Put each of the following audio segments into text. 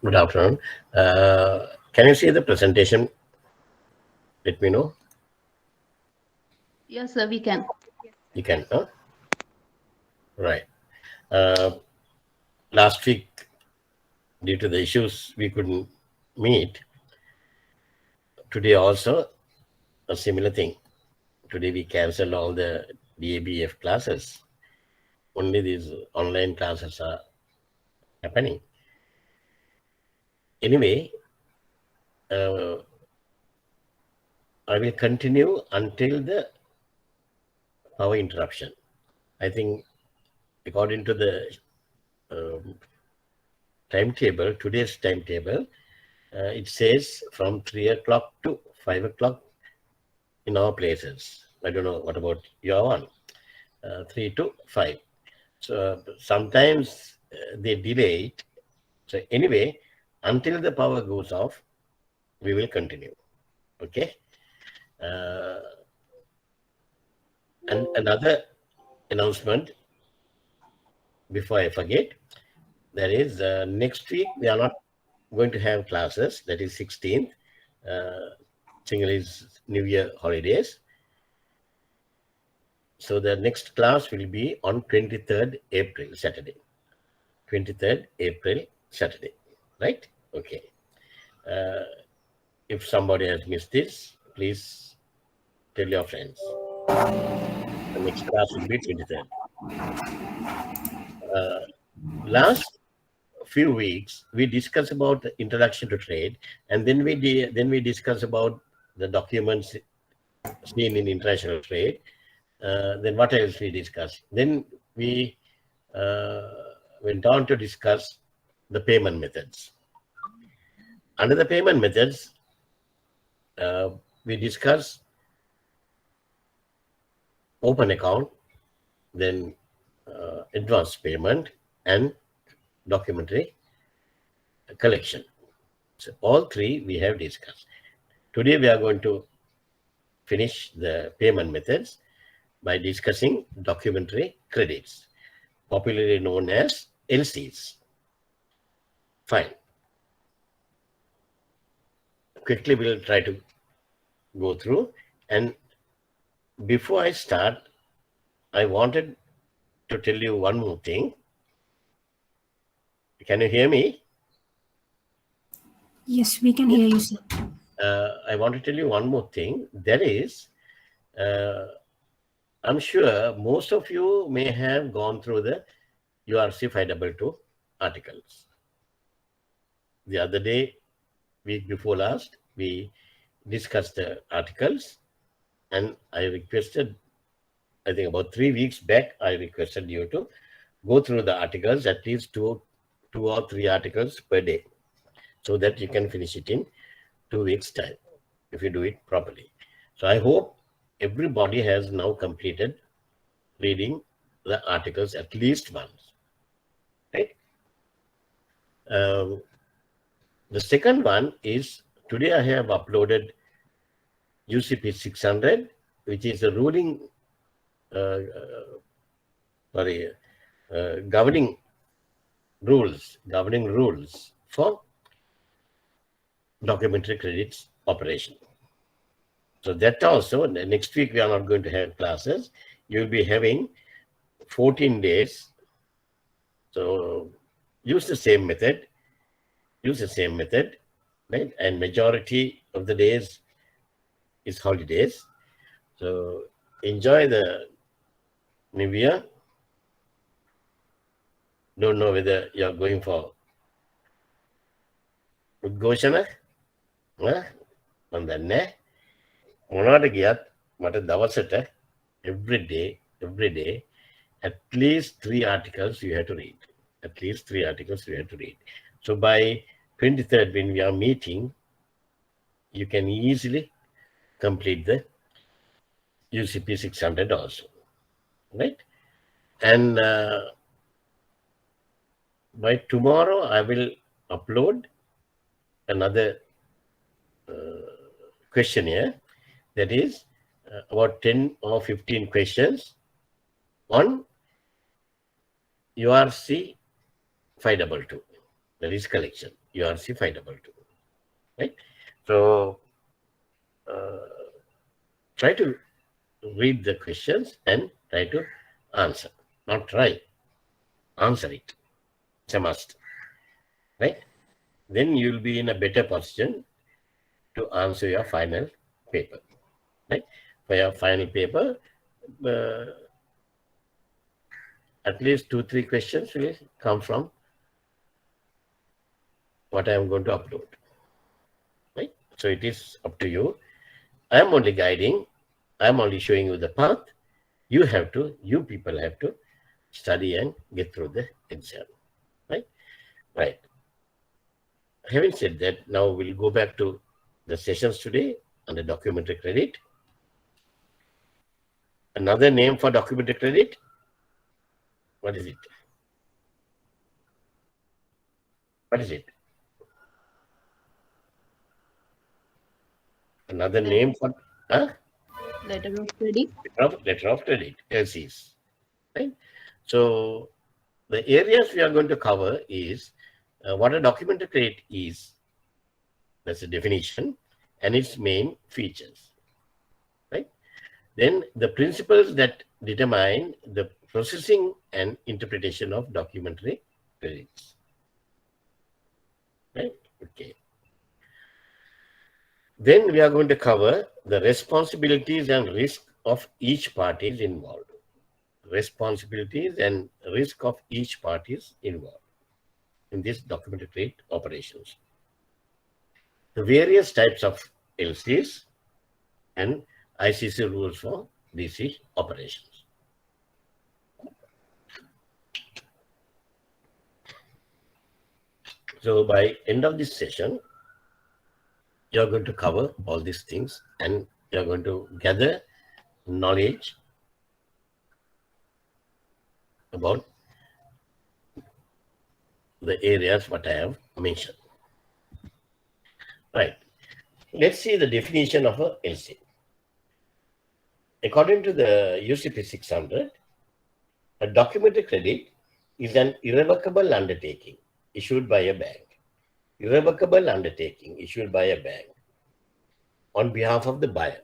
Good afternoon. Can you see the presentation? Let me know. Yes, sir, we can. You can, huh? Right. Uh, Last week, due to the issues, we couldn't meet. Today also, a similar thing. Today we cancelled all the DABF classes. Only these online classes are happening. Anyway, uh, I will continue until the power interruption. I think according to the um, timetable, today's timetable, it says from 3 o'clock to 5 o'clock in our places. I don't know what about your one, 3 to 5. So sometimes they delay it. So anyway, until the power goes off, we will continue. Okay. Uh, and another announcement before I forget, that is next week we are not going to have classes. That is 16th. Sinhalese New Year holidays. So the next class will be on 23rd April, Saturday. 23rd April, Saturday. Right? Okay. Uh, if somebody has missed this, please tell your friends. The next class will be 23rd. Last few weeks, we discussed about the introduction to trade, and then we discussed about the documents seen in international trade. Then what else we discussed? Then we uh, went on to discuss the payment methods. Under the payment methods, uh, we discuss open account, then advance payment, and documentary collection. So all three we have discussed. Today we are going to finish the payment methods by discussing documentary credits, popularly known as LCs. Fine. Quickly we'll try to go through. And before I start, I wanted to tell you one more thing. Can you hear me? Yes, we can hear you, sir. I want to tell you one more thing. That is, uh, I'm sure most of you may have gone through the URC 522 articles. The other day, week before last, we discussed the articles, and I requested, I think about 3 weeks back, I requested you to go through the articles, at least two or three articles per day, so that you can finish it in 2 weeks' time if you do it properly. So I hope everybody has now completed reading the articles at least once, right? The second one is today I have uploaded UCP 600, which is a ruling, governing rules for documentary credits operation. So that also, next week we are not going to have classes. You'll be having 14 days. So use the same method, right? And majority of the days is holidays. So enjoy the New Year. Don't know whether you're going for Udgoshana. Mandanne. මොනවට ගියත් මට දවසට every day at least 3 articles you have to read. At least 3 articles you have to read. So by 23rd, when we are meeting, you can easily complete the UCP 600 also, right? And by tomorrow, I will upload another questionnaire that is about 10 or 15 questions on URC 522, that is collection. URC 522. Right? So try to read the questions and try to answer. Not try, answer it. It's a must. Right? Then you'll be in a better position to answer your final paper. Right? For your final paper, at least 2-3 questions will come from what I am going to upload. Right? So it is up to you. I am only guiding. I am only showing you the path. You people have to study and get through the exam. Right? Right. Having said that, now we'll go back to the sessions today under documentary credit. Another name for documentary credit, what is it? What is it? Another name for letter of credit. Letter of credit, LCs. Right? So the areas we are going to cover is what a documentary credit is. That's the definition and its main features. Right? Then the principles that determine the processing and interpretation of documentary credits. Right? Okay. Then we are going to cover the responsibilities and risk of each party involved. Responsibilities and risk of each party involved in this documentary credit operations. The various types of LCs and ICC rules for DC operations. So by end of this session, you're going to cover all these things and you're going to gather knowledge about the areas what I have mentioned. Right. Let's see the definition of a LC. According to the UCP 600, a documentary credit is an irrevocable undertaking issued by a bank. Irrevocable undertaking issued by a bank on behalf of the buyer.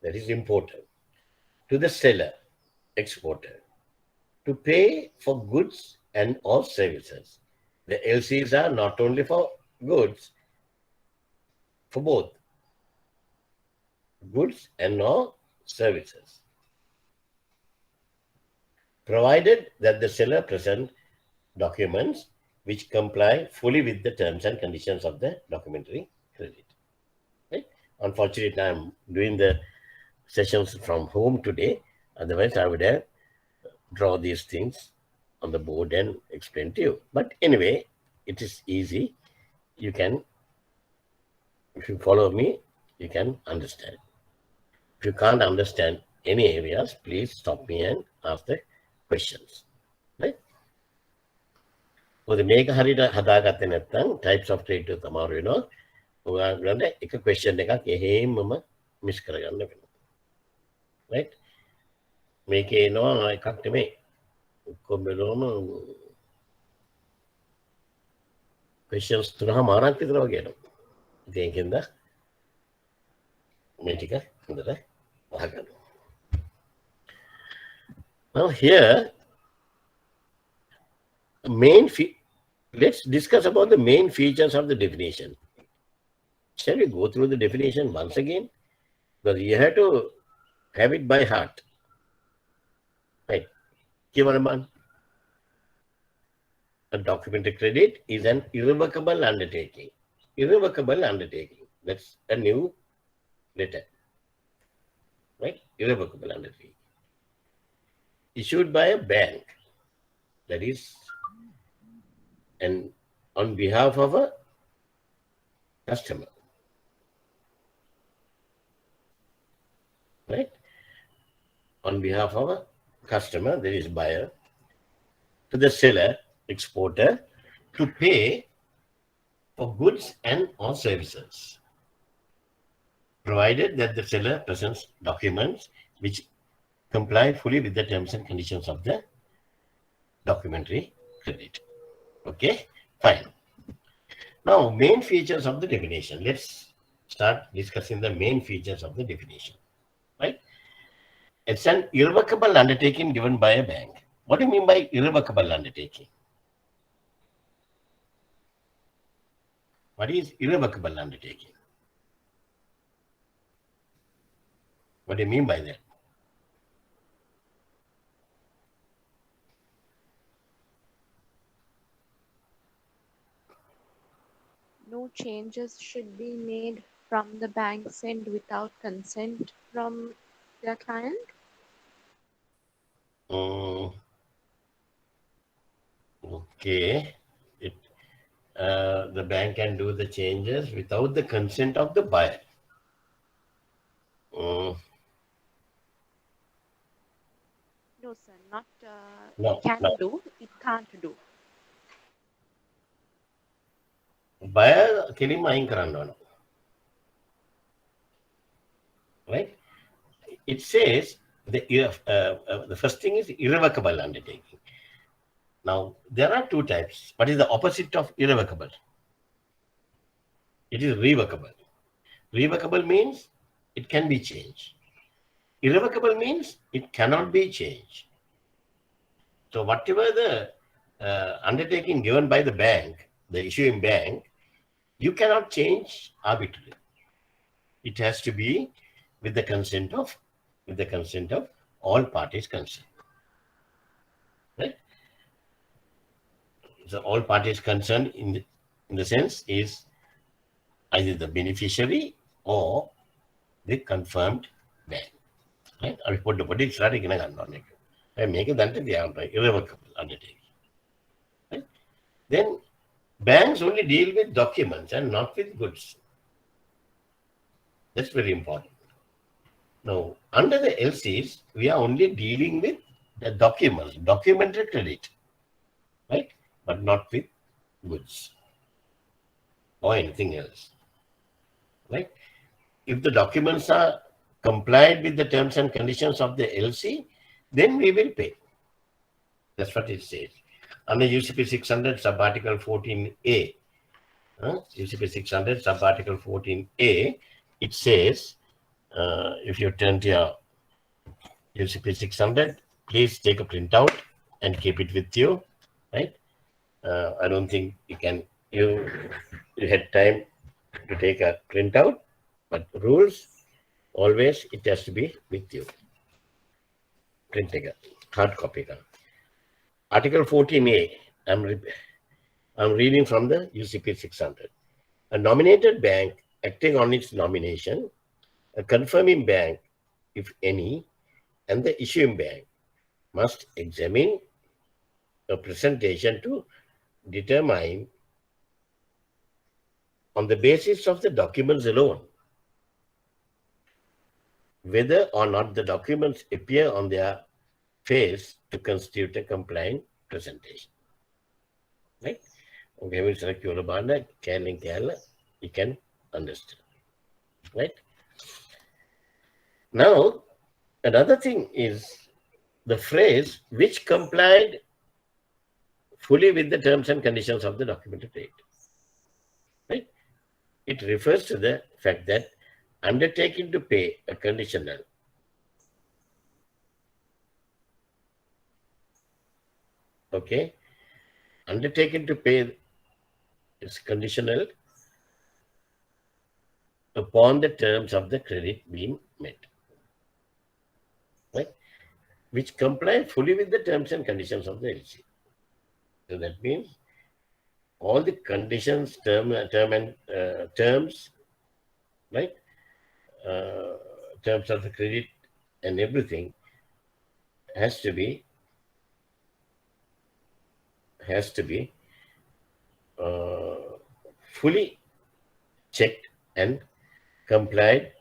That is important. To the seller, exporter, to pay for goods and or services. The LCs are not only for goods, for both goods and or services, provided that the seller present documents which comply fully with the terms and conditions of the documentary credit. Right? Unfortunately, I'm doing the sessions from home today. Otherwise, I would have draw these things on the board and explain to you. But anyway, it is easy. You can, if you follow me, you can understand. If you can't understand any areas, please stop me and ask the questions. Right? මොකද මේක හරියට හදාගත්තේ නැත්නම් types of trade එක තමයි වෙනවා. ඔයාලට එක question එකක් එහෙමම මිස් කරගන්න වෙනවා. Right? මේකේ එනවා එකක් නෙමෙයි. ඔක්කොම බලවම questions 3-4ක් විතර වගේ එනවා. ඉතින් ඒකෙන්ද මේ ටික හොඳට අහගන්න. Now here let's discuss about the main features of the definition. Shall we go through the definition once again? Because you have to have it by heart. Right. Kivarman. A documentary credit is an irrevocable undertaking. Irrevocable undertaking. That's a new letter. Right? Irrevocable undertaking. Issued by a bank. That is, and on behalf of a customer. Right? On behalf of a customer, there is buyer, to the seller, exporter, to pay for goods and or services, provided that the seller presents documents which comply fully with the terms and conditions of the documentary credit. Okay? Fine. Now, main features of the definition. Let's start discussing the main features of the definition. Right? It's an irrevocable undertaking given by a bank. What do you mean by irrevocable undertaking? What is irrevocable undertaking? What do you mean by that? No changes should be made from the bank's end without consent from their client. Okay. It, the bank can do the changes without the consent of the buyer. Mm, No, sir, not no, can no. do, it can't do. Buyer killing my no. Right? It says the first thing is irrevocable undertaking. Now, there are two types. What is the opposite of irrevocable? It is revocable. Revocable means it can be changed. Irrevocable means it cannot be changed. So whatever the undertaking given by the bank, the issuing bank, you cannot change arbitrarily. It has to be with the consent of all parties concerned. Right? So all parties concerned in the sense is either the beneficiary or the confirmed bank. Right? I put the body starting in a gun. I make it under the irrevocable undertaking. Right? Then banks only deal with documents and not with goods. That's very important. Now, under the LCs, we are only dealing with the documents, documented credit, right? But not with goods or anything else, right? If the documents are complied with the terms and conditions of the LC, then we will pay. That's what it says. Under UCP 600 subarticle 14A, UCP 600 subarticle 14A, it says, if you turn to your UCP 600, please take a printout and keep it with you, right? I don't think you had time to take a printout, but rules, always it has to be with you. Print hard copy. Article 14A, I'm reading from the UCP 600. A nominated bank acting on its nomination, a confirming bank, if any, and the issuing bank must examine a presentation to determine on the basis of the documents alone whether or not the documents appear on their face to constitute a compliant presentation. Right? Okay, we select your banda, you can understand. Right? Now, another thing is the phrase which complied fully with the terms and conditions of the documented rate. Right? It refers to the fact that undertaking to pay a conditional okay, undertaking to pay is conditional upon the terms of the credit being met, right? Which comply fully with the terms and conditions of the LC. So that means all the conditions, terms, right? Terms of the credit and everything has to be fully checked and complied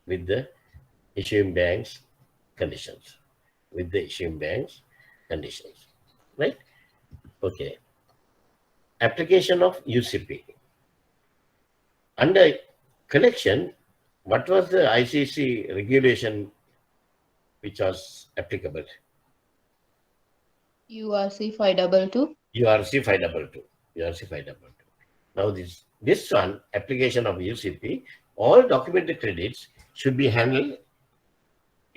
with the issuing bank's conditions. Right? Okay. Application of UCP. Under collection, what was the ICC regulation which was applicable? URC 522. URC 522. You are certifiable. Now this one, application of UCP, all documented credits should be handled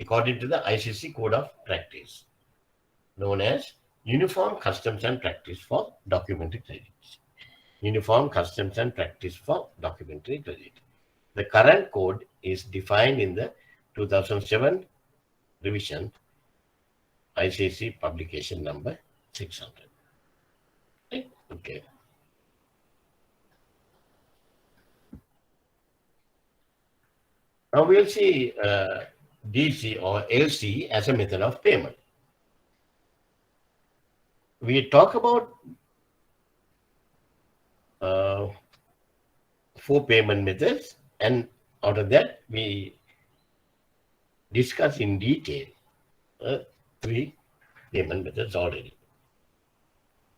according to the ICC Code of Practice, known as Uniform Customs and Practice for Documentary Credits. Uniform Customs and Practice for Documentary Credit. The current code is defined in the 2007 revision ICC publication number 600. Okay. Now we'll see DC or LC as a method of payment. We talk about 4 payment methods, and out of that we discuss in detail 3 payment methods already.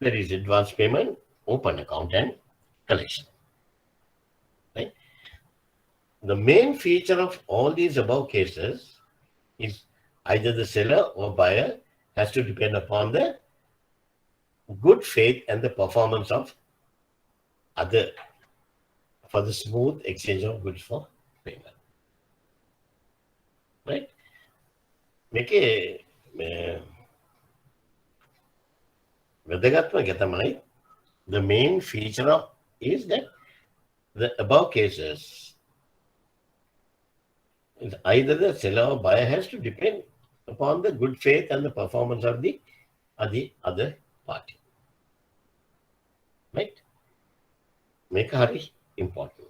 There is advance payment, open account, and collection. Right? The main feature of all these above cases is either the seller or buyer has to depend upon the good faith and the performance of other for the smooth exchange of goods for payment. Right? The main feature is that the above cases is either the seller or buyer has to depend upon the good faith and the performance of the other party. Right? Make very important.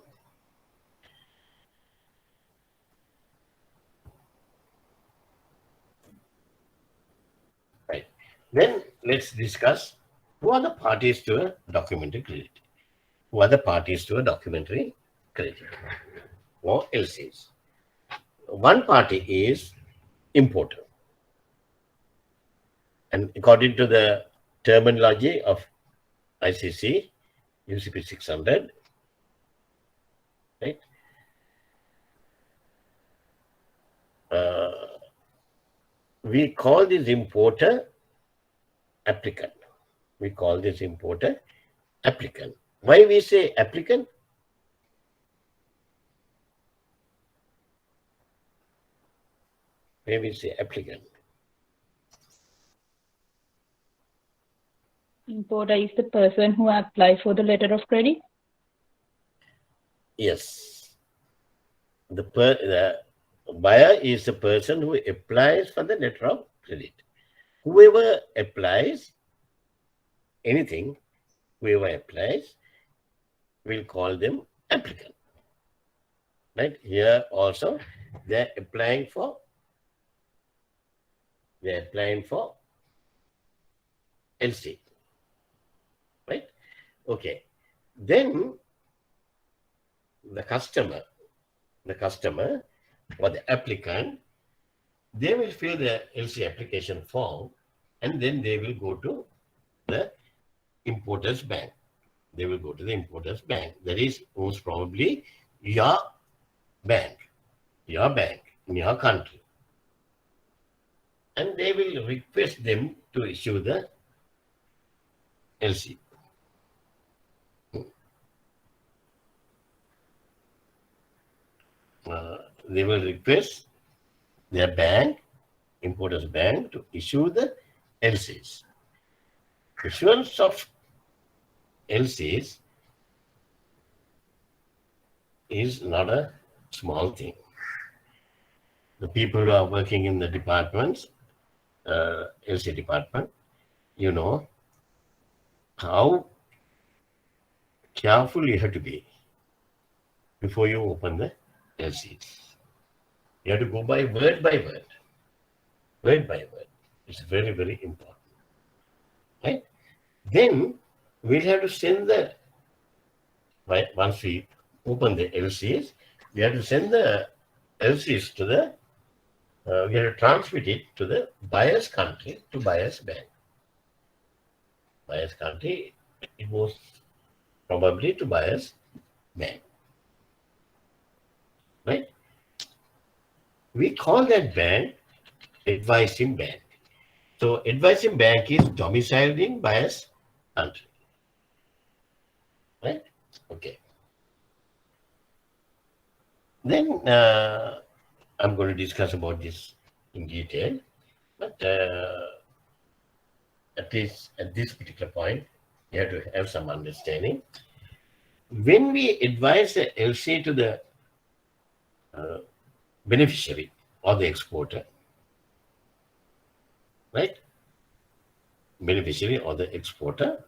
Right. Then let's discuss who are the parties to a documentary credit. Who are the parties to a documentary credit or LCs? One party is importer. And according to the terminology of ICC, UCP 600, right? We call this importer applicant. We call this importer applicant. Why we say applicant? Why we say applicant? Importer is the person who applies for the letter of credit? Yes. The buyer is the person who applies for the letter of credit. Whoever applies anything, whoever applies, we'll call them applicant. Right? Here also, they're applying for LC. Right? Okay. Then the customer or the applicant, they will fill the LC application form and then they will go to the importer's bank. They will go to the importer's bank. That is most probably your bank in your country. And they will request them to issue the LC. They will request their bank, importer's bank, to issue the LCs. Issuance of LCs is not a small thing. The people who are working in the departments, LC department, you know how careful you have to be before you open the LCs. You have to go by word by word. Word by word. It's very, very important. Right? Then we'll have to send once we open the LCs, we have to send the LCs to we have to transmit it to the buyer's country, to buyer's bank. Buyer's country, it goes probably to buyer's bank. Right? We call that bank advising bank. So advising bank is domiciled in buyer's country. Right? Okay. Then I'm going to discuss about this in detail, but at least at this particular point, you have to have some understanding. When we advise the LC to the beneficiary or the exporter, right? Beneficiary or the exporter,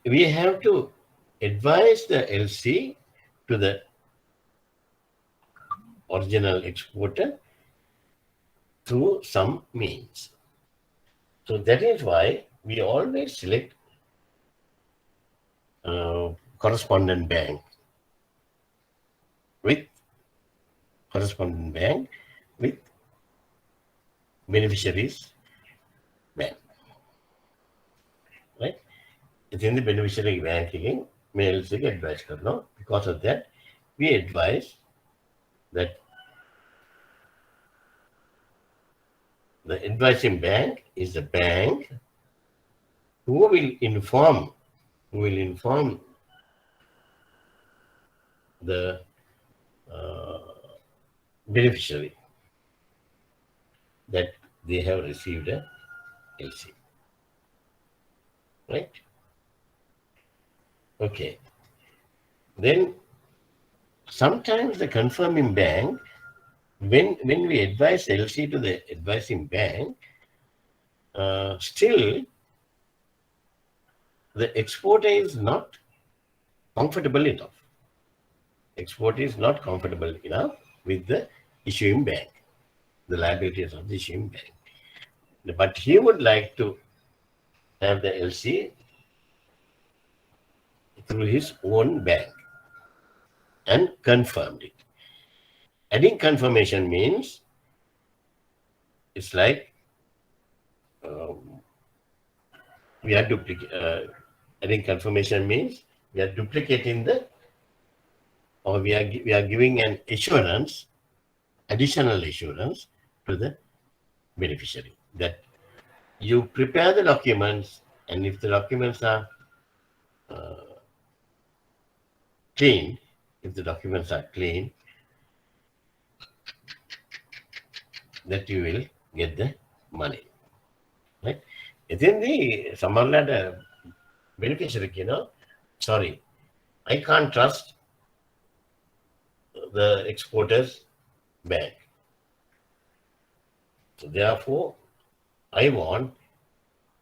we have to advise the LC to the original exporter through some means. So that is why we always select correspondent bank with beneficiaries bank, right? Within the beneficiary bank again, may LC advice करना. Because of that, we advise that the advising bank is the bank who will inform the beneficiary that they have received a LC. Right? Okay. Then sometimes the confirming bank, when we advise LC to the advising bank, still the exporter is not comfortable enough. Exporter is not comfortable enough with the issuing bank, the liabilities of the issuing bank. But he would like to have the LC through his own bank and confirmed it. Adding confirmation means it's like we are adding confirmation means we are duplicating or we are giving an assurance, additional assurance to the beneficiary that you prepare the documents, and if the documents are clean, that you will get the money. Right? Within the Samarlad beneficiary, sorry, I can't trust the exporter's bank. So therefore, I want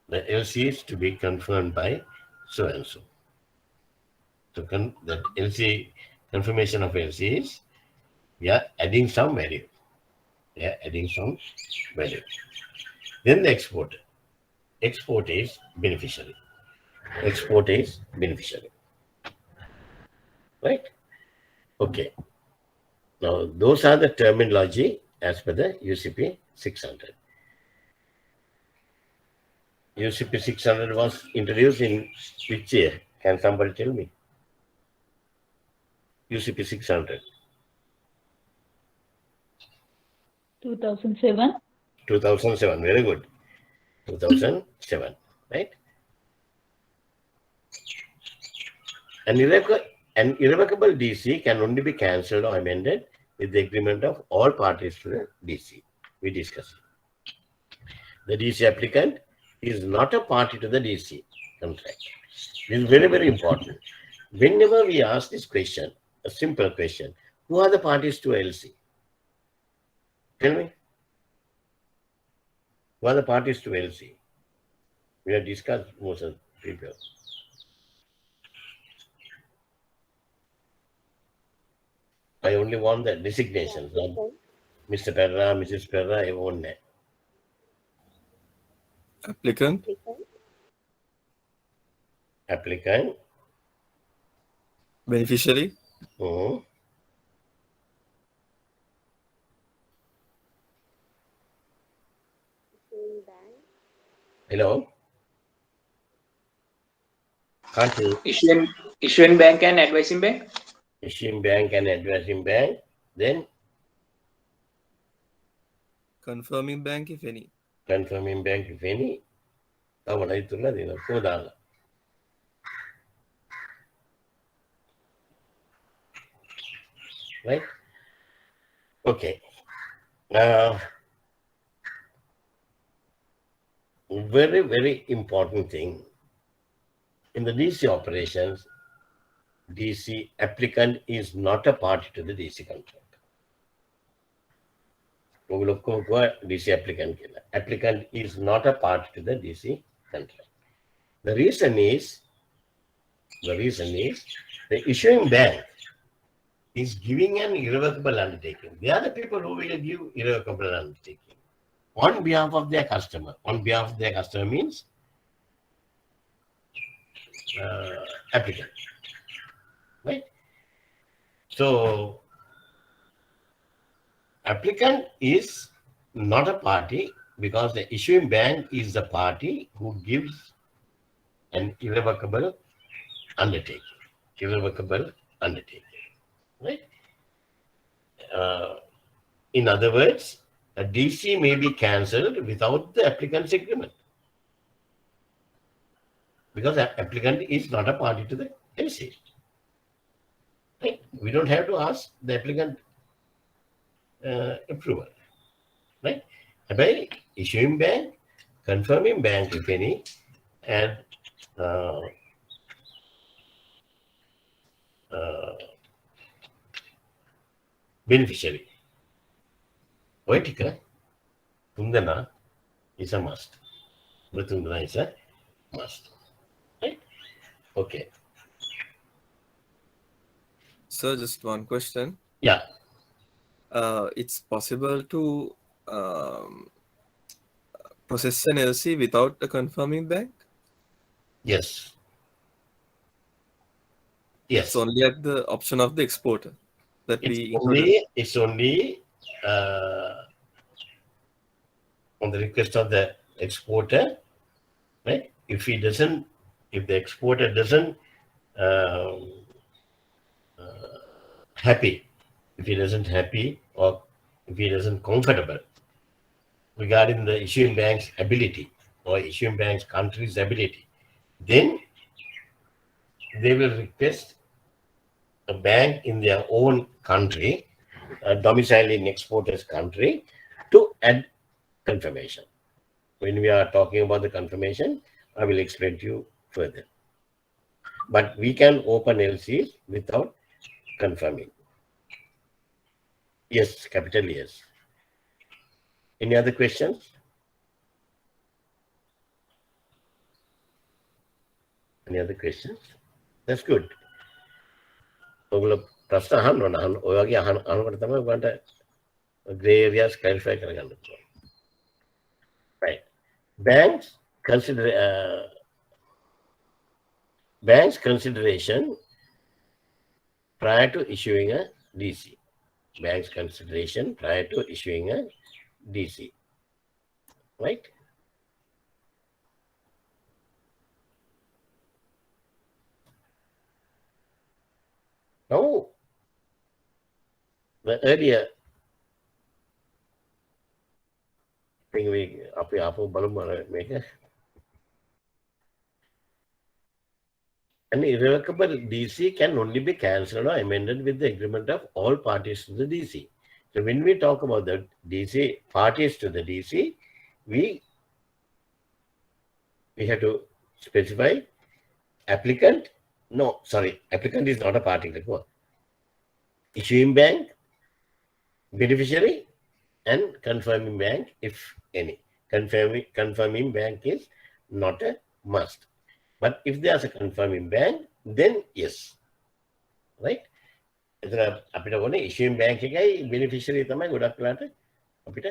the LCs to be confirmed by so and so. So that LC confirmation of LCs, we are adding some value. Then the exporter. Export is beneficiary. Right? Okay. Now, those are the terminology as per the UCP 600. UCP 600 was introduced in which year? Can somebody tell me? UCP 600. 2007. 2007. Very good. 2007. Right? An irrevocable DC can only be cancelled or amended with the agreement of all parties to the DC. We discussed. The DC applicant is not a party to the DC contract. This is very, very important. Whenever we ask this question, a simple question, who are the parties to LC? Tell me. Who are the parties to LC? We have discussed most of the people. I only want the designations. Mr. Perra, Mrs. Perra, I want that. Applicant, beneficiary, Hello? Can't you? Issuing bank and advising bank. Issuing bank and advising bank. Then confirming bank if any. confirming bank if any. Tahu itu lah dia. Kau dah. right? Okay. Uh, very, very important thing in the DC operations, DC applicant is not a party to the DC contract. DC applicant is not a party to the DC contract. The reason is the issuing bank is giving an irrevocable undertaking. They are the people who will give irrevocable undertaking on behalf of their customer. On behalf of their customer means applicant, right? So applicant is not a party because the issuing bank is the party who gives an irrevocable undertaking. Irrevocable undertaking, right? In other words, a DC may be cancelled without the applicant's agreement because the applicant is not a party to the LC. Right? We don't have to ask the applicant approval. Right? By issuing bank, confirming bank, if any, and beneficiary. Oitika, Tundana is a must. Tundana is a must. Right? Okay. Sir, just one question. Yeah. It's possible to process an LC without a confirming bank? Yes. Yes. It's only at the option of the exporter that It's only on the request of the exporter, right? If the exporter doesn't happy, if he doesn't happy or if he doesn't comfortable regarding the issuing bank's ability or issuing bank's country's ability, then they will request a bank in their own country, domiciled in exporter's country, to add confirmation. When we are talking about the confirmation, I will explain to you further. But we can open LCs without confirming. Yes, capital yes. Any other questions? Any other questions? That's good. ඔගොල්ලෝ ප්‍රශ්න අහන්න ඕන. ඔය වගේ අහනකොට තමයි ඔයගොල්ලන්ට gray areas clarify කරගන්න පුළුවන්. Right. Banks consideration prior to issuing a DC. Bank's consideration prior to issuing a DC. Right? Now, the earlier thing an irrevocable DC can only be cancelled or amended with the agreement of all parties to the DC. So when we talk about the DC, parties to the DC, we have to specify applicant. No, sorry, applicant is not a party. Issuing bank, beneficiary, and confirming bank, if any. Confirming bank is not a must. But if there's a confirming bank, then yes. Right? අපිට ඕනේ issuing bank එකයි beneficiary තමයි ගොඩක් වෙලාට අපිට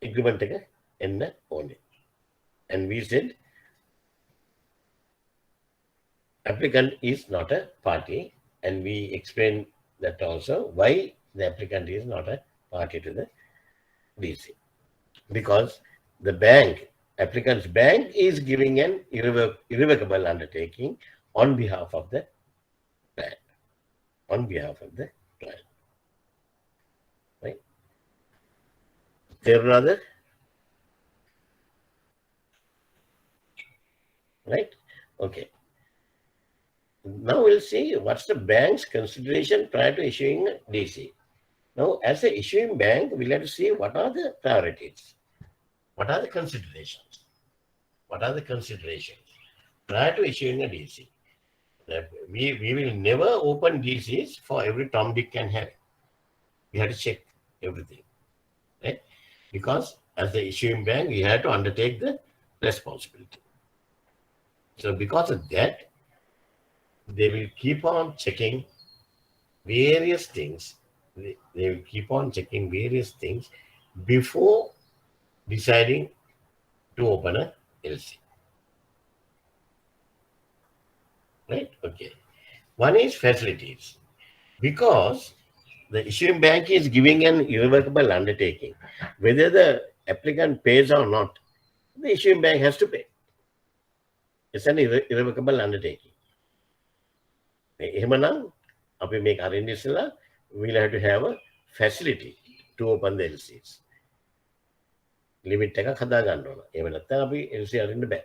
agreement එක එන්න ඕනේ. And we said applicant is not a party, and we explained that also why the applicant is not a party to the DC. Because the bank, applicant's bank, is giving an irrevocable undertaking on behalf of the client. On behalf of the client. Right? There another? Right? Okay. Now we'll see what's the bank's consideration prior to issuing a DC. Now, as a issuing bank, we'll have to see what are the priorities, what are the considerations, what are the considerations prior to issuing a DC. That we will never open DCs for every Tom, Dick, and Harry. We have to check everything, right? Because as the issuing bank, we have to undertake the responsibility. So because of that, they will keep on checking various things. They will keep on checking various things before deciding to open a LC. Right? Okay. One is facilities. Because the issuing bank is giving an irrevocable undertaking, whether the applicant pays or not, the issuing bank has to pay. It's an irrevocable undertaking. එහෙමනම් අපි මේක අරින්න ඉස්සෙල්ලා we'll have to have a facility to open the LCs. limit එකක් හදා ගන්න ඕන. එහෙම නැත්නම් අපි LC අරින්න බෑ.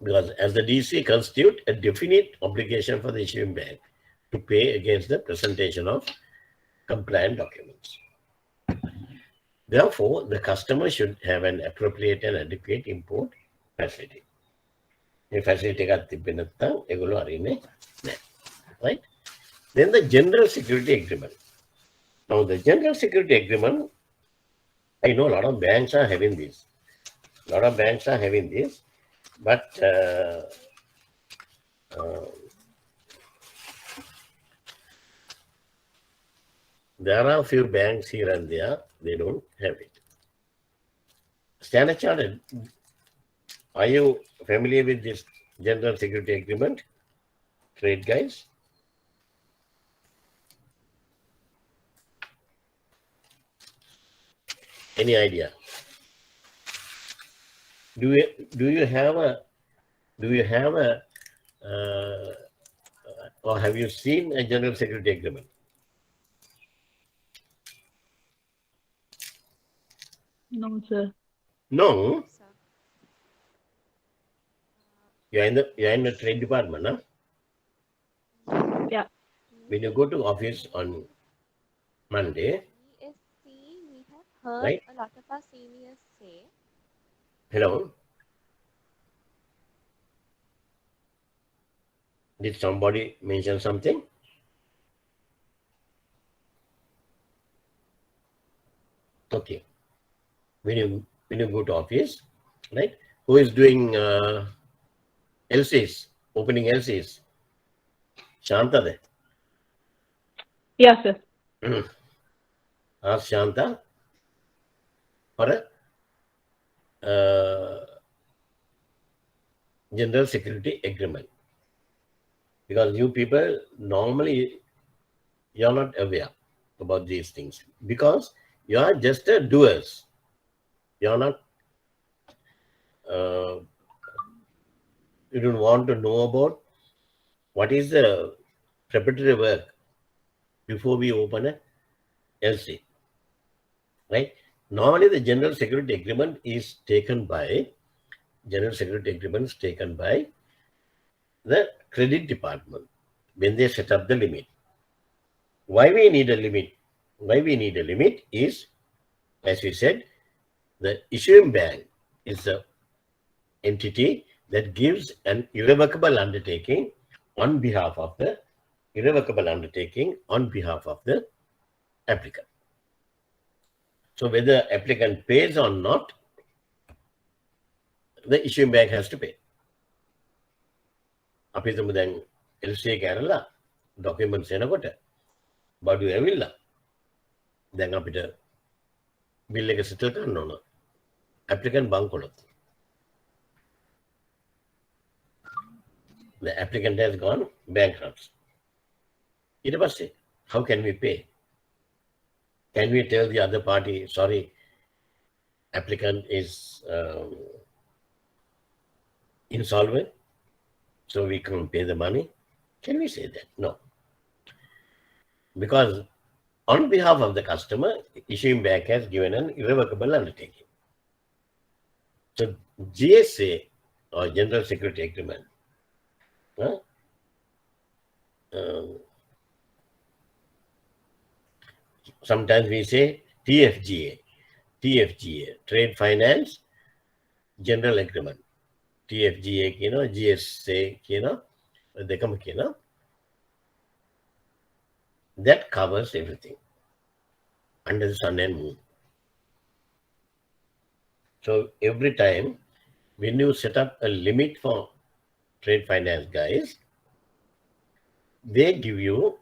Because as the DC constitute a definite obligation for the issuing bank to pay against the presentation of compliant documents. Therefore, the customer should have an appropriate and adequate import facility. A facility right? Then the general security agreement. Now, the general security agreement, I know a lot of banks are having this. A lot of banks are having this, but there are a few banks here and there, they don't have it. Standard Chartered, are you familiar with this general security agreement? Trade guys? Any idea? Do you have a or have you seen a general security agreement? No, sir. No, Sir. you're in the trade department, huh? Yeah. When you go to office on Monday, ESC, we have heard Right. a lot of our seniors say, hello. Did somebody mention something? Okay. When you go to office, right? Who is doing LCs, opening LCs? Shanta there. Yeah, sir. Ask Shanta for a general security agreement. Because you people normally you're not aware about these things because you are just a doers. You're not you don't want to know about what is the preparatory work before we open a LC, right? Normally the general security agreement is taken by the credit department when they set up the limit. Why we need a limit? Why we need a limit is, as we said, the issuing bank is the entity that gives an irrevocable undertaking on behalf of the applicant. So whether applicant pays or not, the issuing bank has to pay. අපි හිතමු දැන් LC එක ඇරලා documents එනකොට බඩු ඇවිල්ලා දැන් අපිට බිල් එක සෙටල් කරන්න ඕන applicant බංකොලොත්. The applicant has gone bankrupt. ඊට පස්සේ how can we pay? Can we tell the other party, sorry, applicant is insolvent, so we can't pay the money? Can we say that? No. Because on behalf of the customer, issuing bank has given an irrevocable undertaking. So GSA or General Security Agreement, sometimes we say TFGA, Trade Finance General Agreement. TFGA, GSA, they come, that covers everything under the sun and moon. So every time when you set up a limit for trade finance guys, they give you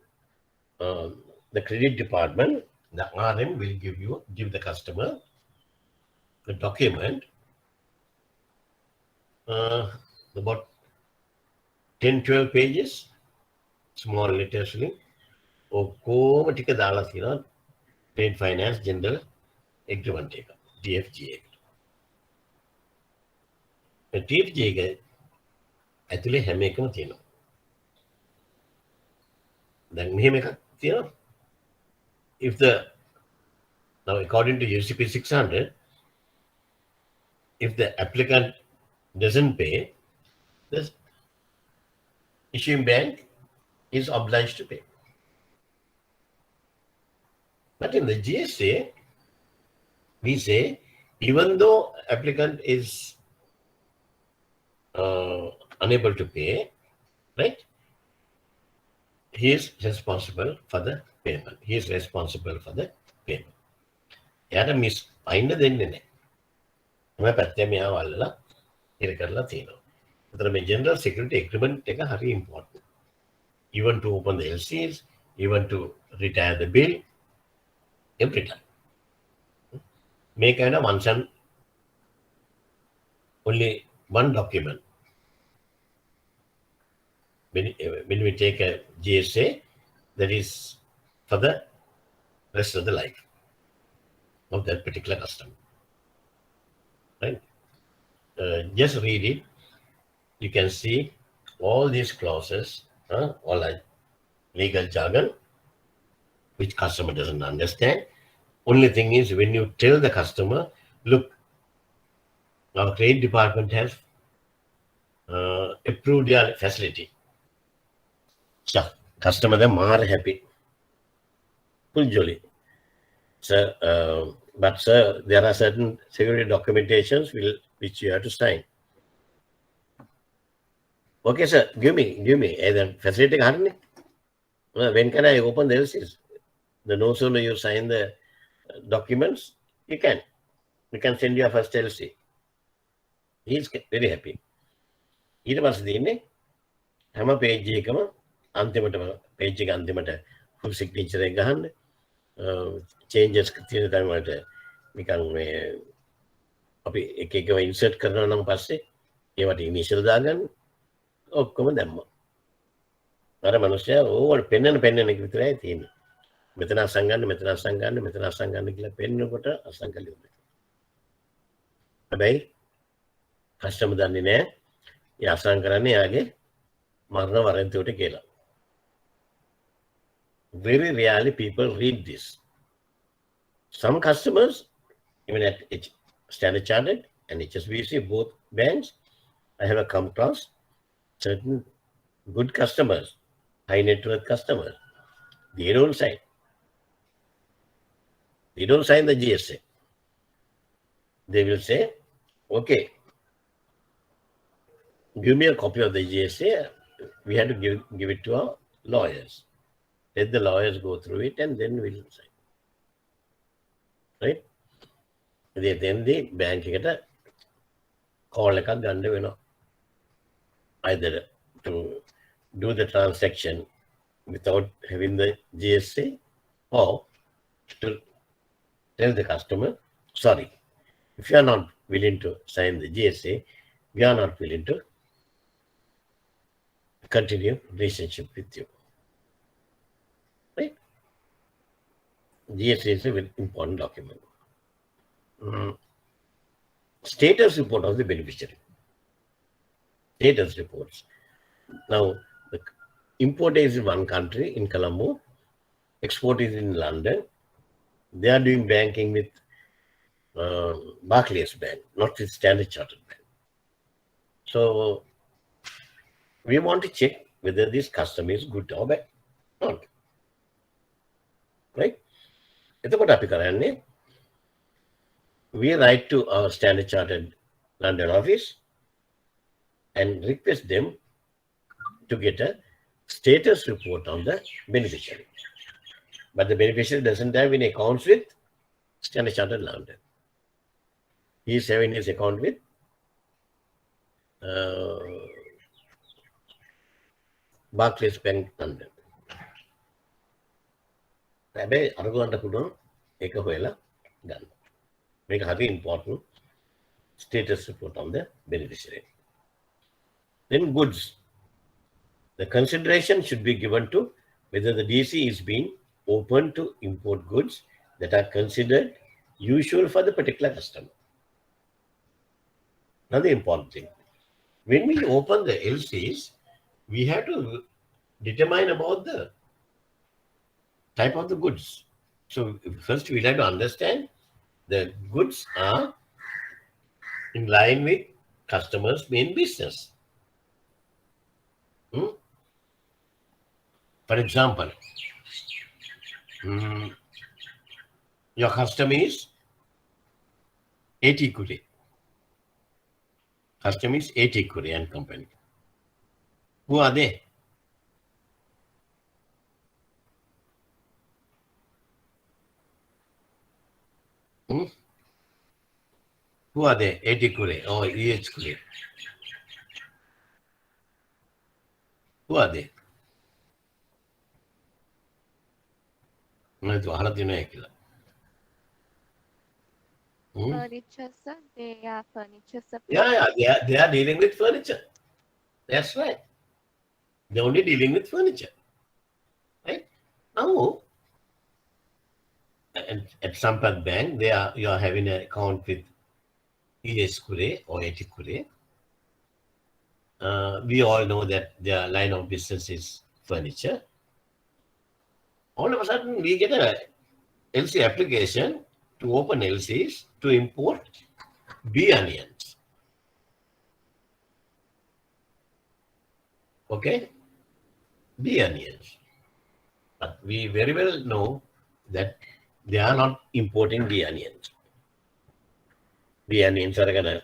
the credit department, the RM will give the customer the document about 10-12 pages, small letters, trade finance general agreement, TFGA. TFGA ඇතුලේ හැම එකම තියෙනවා. දැන් මෙහෙම එකක් තියෙනවා. Now according to UCP 600, if the applicant doesn't pay, the issuing bank is obliged to pay. But in the GSA, we say even though applicant is unable to pay, right? He is responsible for the payment. He is responsible for the payment. එයාට miss අයින්න දෙන්නේ නැහැ. මේ පැත්තේ මෙයා වල්ලා ඉර කරලා තියෙනවා. ඒතර මේ general security agreement එක හරි important. Even to open the LCs, even to retire the bill, every time. Make kind of only one document. When we take a GSA, that is for the rest of the life of that particular customer. Right? Just read it. You can see all these clauses, all like legal jargon, which customer doesn't understand. Only thing is when you tell the customer, look, our trade department has approved your facility. So, customer they are happy. Full jolly. Sir, but sir, there are certain security documentations which you have to sign. Okay, sir, give me either facility card. When can I open the LCs? The no sooner you sign the documents, you can send your first LC. He is very happy. ඊට පස්සේ තියෙන්නේ හැම page එකම අන්තිමට page එක අන්තිමට full signature එක ගහන්න changes තියෙන තැන් වලට නිකන් මේ අපි එක එකව insert කරනවා නම් පස්සේ ඒවට initial දාගන්න ඔක්කොම දැම්මා. අර මිනිස්සයා ඕවට පෙන්නන එක විතරයි තියෙන්නේ. මෙතන අසංගන්න කියලා පෙන්නකොට අසංකලිය වෙනවා. හැබැයි කස්ටමර් දන්නේ නැහැ ඒ අසං කරන්නේ යාගේ මරණ වරන්තියට කියලා. Very rarely people read this. Some customers, even at Standard Chartered and HSBC, both banks, I have come across certain good customers, high net worth customers. They don't sign. They don't sign the GSA. They will say, okay, give me a copy of the GSA. We have to give it to our lawyers. Let the lawyers go through it and then we'll sign. Right? Then the bank get a call either to do the transaction without having the GSA or to tell the customer, sorry, if you are not willing to sign the GSA, we are not willing to continue relationship with you. Right? GSA is a very important document. Status report of the beneficiary. Status reports. Now, the import is in one country, in Colombo. Export is in London. They are doing banking with Barclays Bank, not the Standard Chartered Bank. So we want to check whether this customer is good or bad. Not. Right? එතකොට අපි කරන්නේ, we write to our Standard Chartered London office and request them to get a status report on the beneficiary. But the beneficiary doesn't have any accounts with Standard Chartered London. He is having his account with Barclays Bank London. හැබැයි අරගොන්ට පුළුවන් ඒක හොයලා ගන්න. මේක හරි important status report on the beneficiary. Then goods. The consideration should be given to whether the DC is being open to import goods that are considered usual for the particular customer. Another important thing. When we open the LCs, we have to determine about the type of the goods. So first we'll have to understand the goods are in line with customers' main business. For example, your customer is AT Curry. Customer is AT Curry and Company. Who are they? Who are they? AT Curry or EH Curry? Who are they? Furniture, sir. They are furniture suppliers. Yeah, they are dealing with furniture. That's right. They're only dealing with furniture. Right? Now, at Sampath Bank, you are having an account with ES Kure or AT Kure. We all know that their line of business is furniture. All of a sudden, we get a LC application to open LCs to import bee onions. Okay? Bee onions. But we very well know that they are not importing bee onions. Bee onions are going to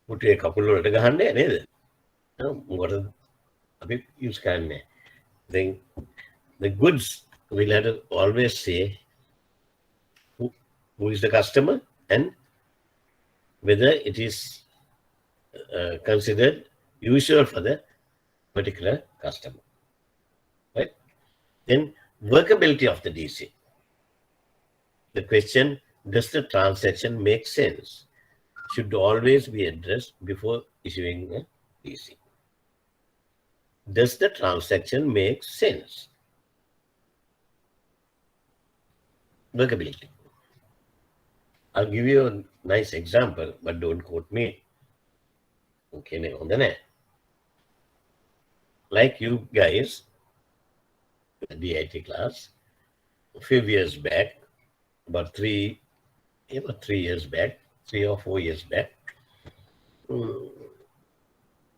put a couple of ගහන්නේ නේද? අපි use කරන්නේ. Then the goods will have to always say who is the customer and whether it is considered usual for the particular customer. Right? Then workability of the DC. The question, does the transaction make sense, should always be addressed before issuing a DC. Does the transaction make sense? Workability. I'll give you a nice example, but don't quote me. Okay, on the net. Like you guys, the IT class, a few years back, about 3 years back, 3 or 4 years back,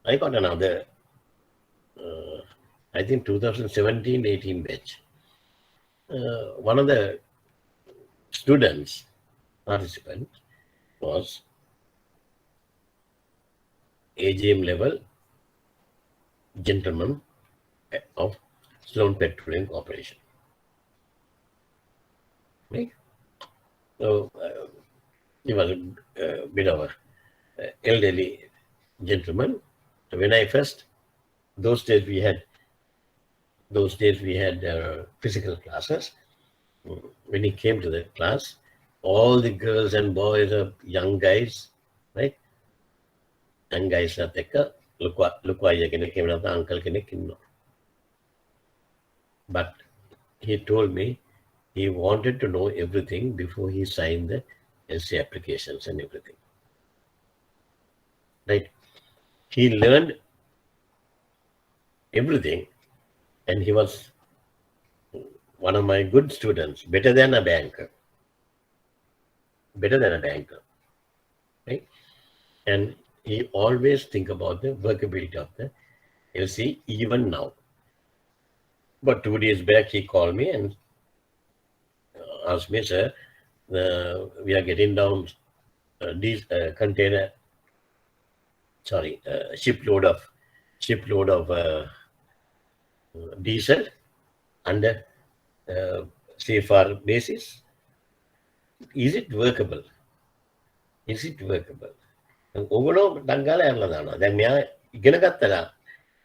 I got another, I think 2017-18 batch. One of the students, participant, was AGM level gentleman of Sloan Petroleum Corporation. Right? So he was a bit of an elderly gentleman. So when I first, those days we had physical classes. When he came to the class, all the girls and boys are young guys, right? Young guys are like uncle. But he told me he wanted to know everything before he signed the LC applications and everything. Right? He learned everything, and he was one of my good students, better than a banker. better than a banker, right? And he always think about the workability of the LC even now. But 2 days back, he called me and asked me, sir, we are getting down these shipload of diesel under CFR basis. Is it workable? Is it workable? ඕගොල්ලෝ ඩංගාලා ඇරලා දානවා. දැන් මෙයා ඉගෙන ගත්තා.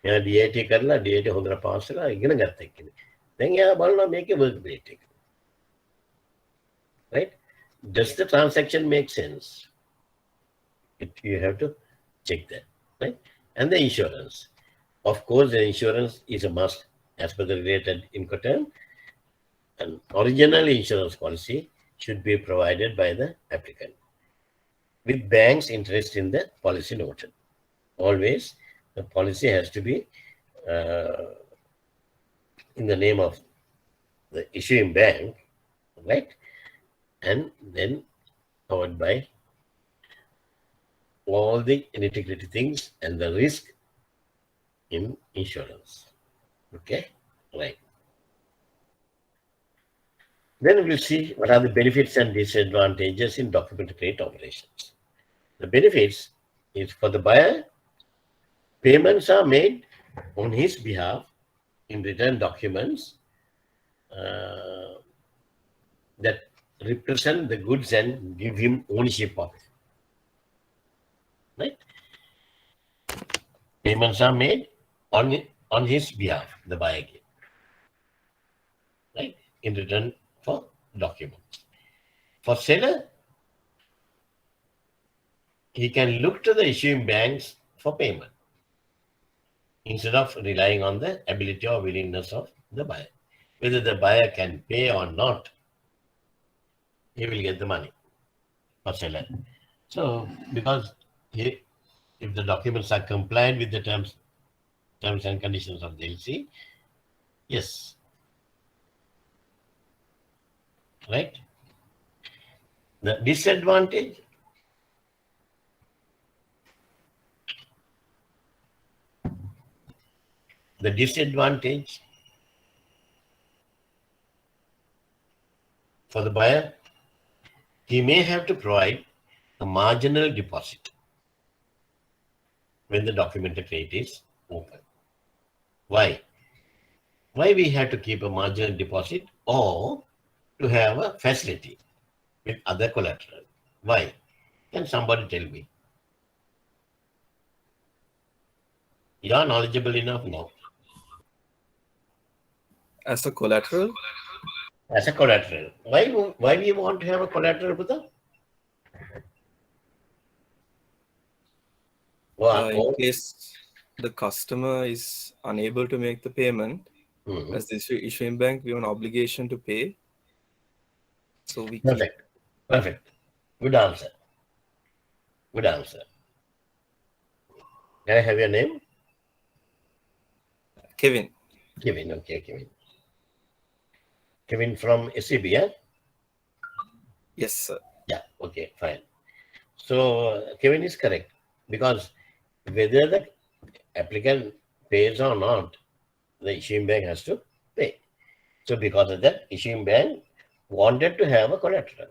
මෙයා DIT කරලා DIT හොඳට පාස් කරලා ඉගෙන ගත්තා එක්කනේ. දැන් එයා බලනවා මේකේ workability එක. Right? Does the transaction make sense? You have to check that, right? And the insurance. Of course, the insurance is a must as per the related Incoterm. An original insurance policy should be provided by the applicant, with bank's interest in the policy noted. Always, the policy has to be in the name of the issuing bank, right? And then covered by all the nitty-gritty things and the risk in insurance. Okay, right. Then we'll see what are the benefits and disadvantages in document credit operations. The benefits is for the buyer, payments are made on his behalf in written documents that represent the goods and give him ownership of it. Right? Payments are made on his behalf, the buyer gave. Right? In return for documents. For seller, he can look to the issuing banks for payment instead of relying on the ability or willingness of the buyer. Whether the buyer can pay or not, he will get the money for seller. So, because if the documents are compliant with the terms and conditions of the LC, yes. Right? The disadvantage, for the buyer, he may have to provide a marginal deposit when the documented credit is open. Why? Why we have to keep a marginal deposit or to have a facility with other collateral? Why? Can somebody tell me? You are knowledgeable enough now. As a collateral? As a collateral. Why we want to have a collateral, Buddha? In case the customer is unable to make the payment, as the issuing bank, we have an obligation to pay. So we Perfect. Good answer. Good answer. Can I have your name? Kevin. Kevin, okay, Kevin. Kevin from SCB, yeah? Yes, sir. Yeah, okay, fine. So Kevin is correct, because whether the applicant pays or not, the issuing bank has to pay. So because of that, issuing bank wanted to have a collateral.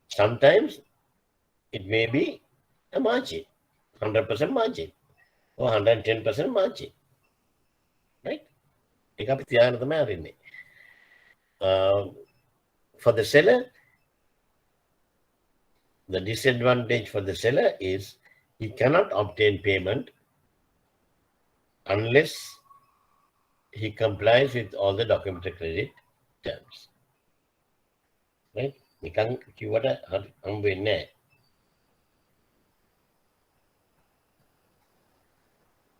Sometimes it may be a margin, 100% margin or 110% margin. Right? For the seller, the disadvantage for the seller is he cannot obtain payment unless he complies with all the documented credit terms. Right? නිකන් කිව්වට හම්බ වෙන්නේ නැහැ.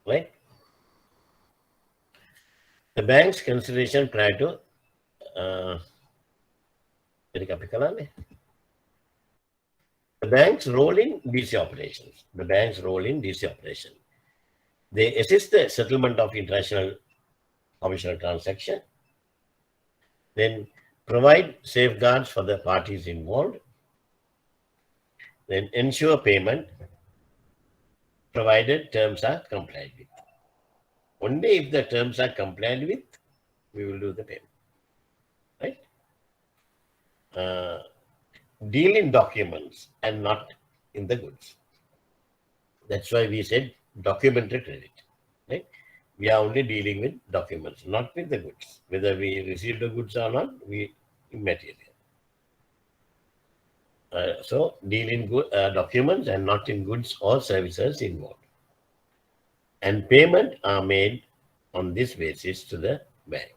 Right? The bank's consideration prior to the bank's role in DC operations. The bank's role in DC operation. They assist the settlement of international commercial transaction, then provide safeguards for the parties involved, then ensure payment provided terms are complied with. Only if the terms are complied with, we will do the payment. Right? Deal in documents and not in the goods. That's why we said documented credit. Right? We are only dealing with documents, not with the goods. Whether we receive the goods or not, we immaterial. So deal in documents and not in goods or services involved. And payment are made on this basis to the bank.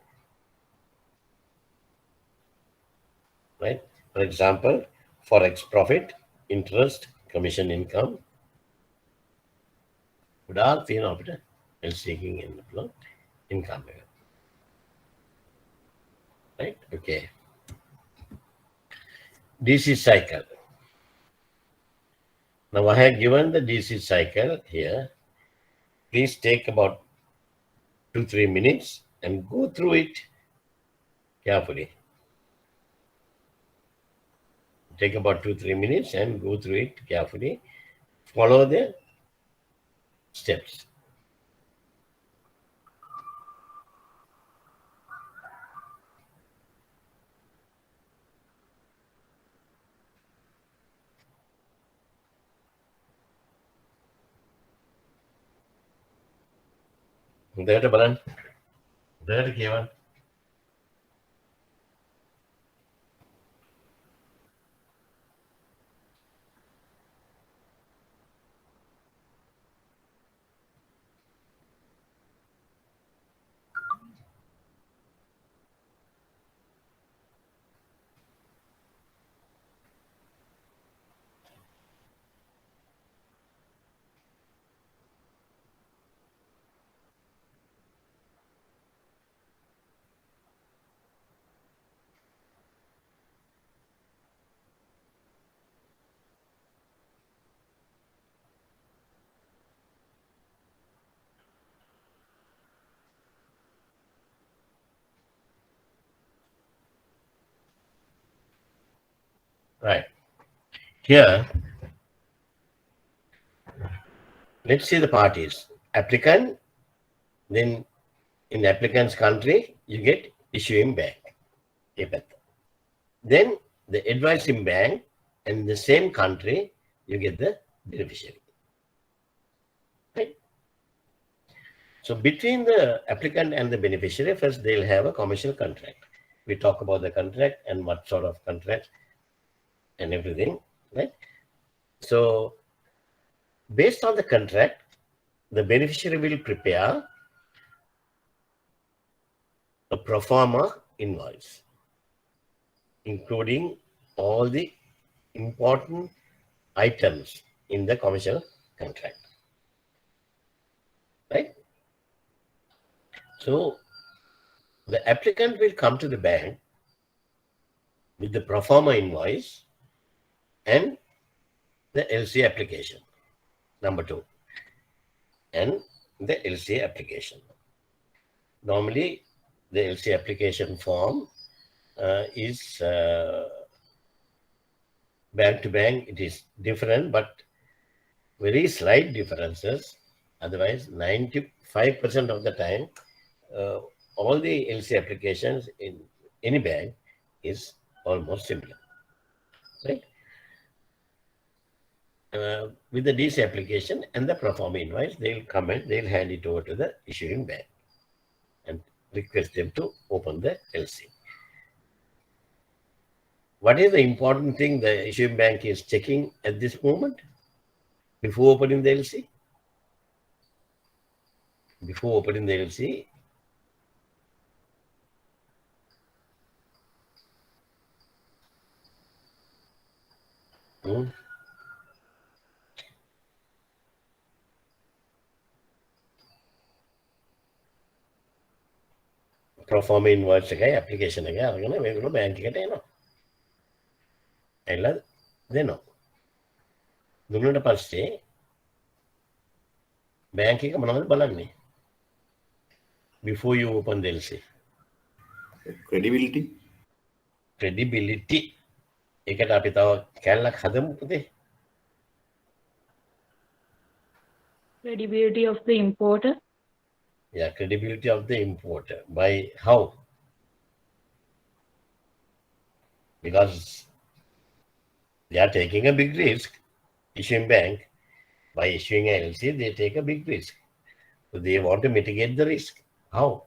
Right? For example, forex profit, interest, commission income. Without the seeking income. Right? Okay. DC cycle. Now I have given the DC cycle here. Please take about 2-3 minutes and go through it carefully. Take about 2-3 minutes and go through it carefully. Follow the steps. There බලන්න. There කියවන්න. Right. Here, let's see the parties. Applicant, then in applicant's country, you get issuing bank. Then the advising bank, and in the same country, you get the beneficiary. Right? So between the applicant and the beneficiary, first they'll have a commercial contract. We talk about the contract and what sort of contract and everything, right? So based on the contract, the beneficiary will prepare a pro forma invoice, including all the important items in the commercial contract, right? So the applicant will come to the bank with the pro forma invoice and the LC application, number 2, and the LC application. Normally, the LC application form is bank to bank, it is different, but very slight differences. Otherwise, 95% of the time, all the LC applications in any bank is almost similar, right? With the DC application and the pro forma invoice, they'll come and they'll hand it over to the issuing bank and request them to open the LC. What is the important thing the issuing bank is checking at this moment before opening the LC? Before opening the LC, pro forma invoice එකයි application එකයි අරගෙන මේගොල්ලෝ bank එකට එනවා. එලා දෙනවා. දුන්නාට පස්සේ bank එක මොනවද බලන්නේ? Before you open the LC. Credibility. ඒකට අපි තව කැලලක් හදමු පුතේ. Credibility of the importer. Yeah, credibility of the importer. By how? Because they are taking a big risk. Issuing bank, by issuing a LC, they take a big risk. So they want to mitigate the risk. How?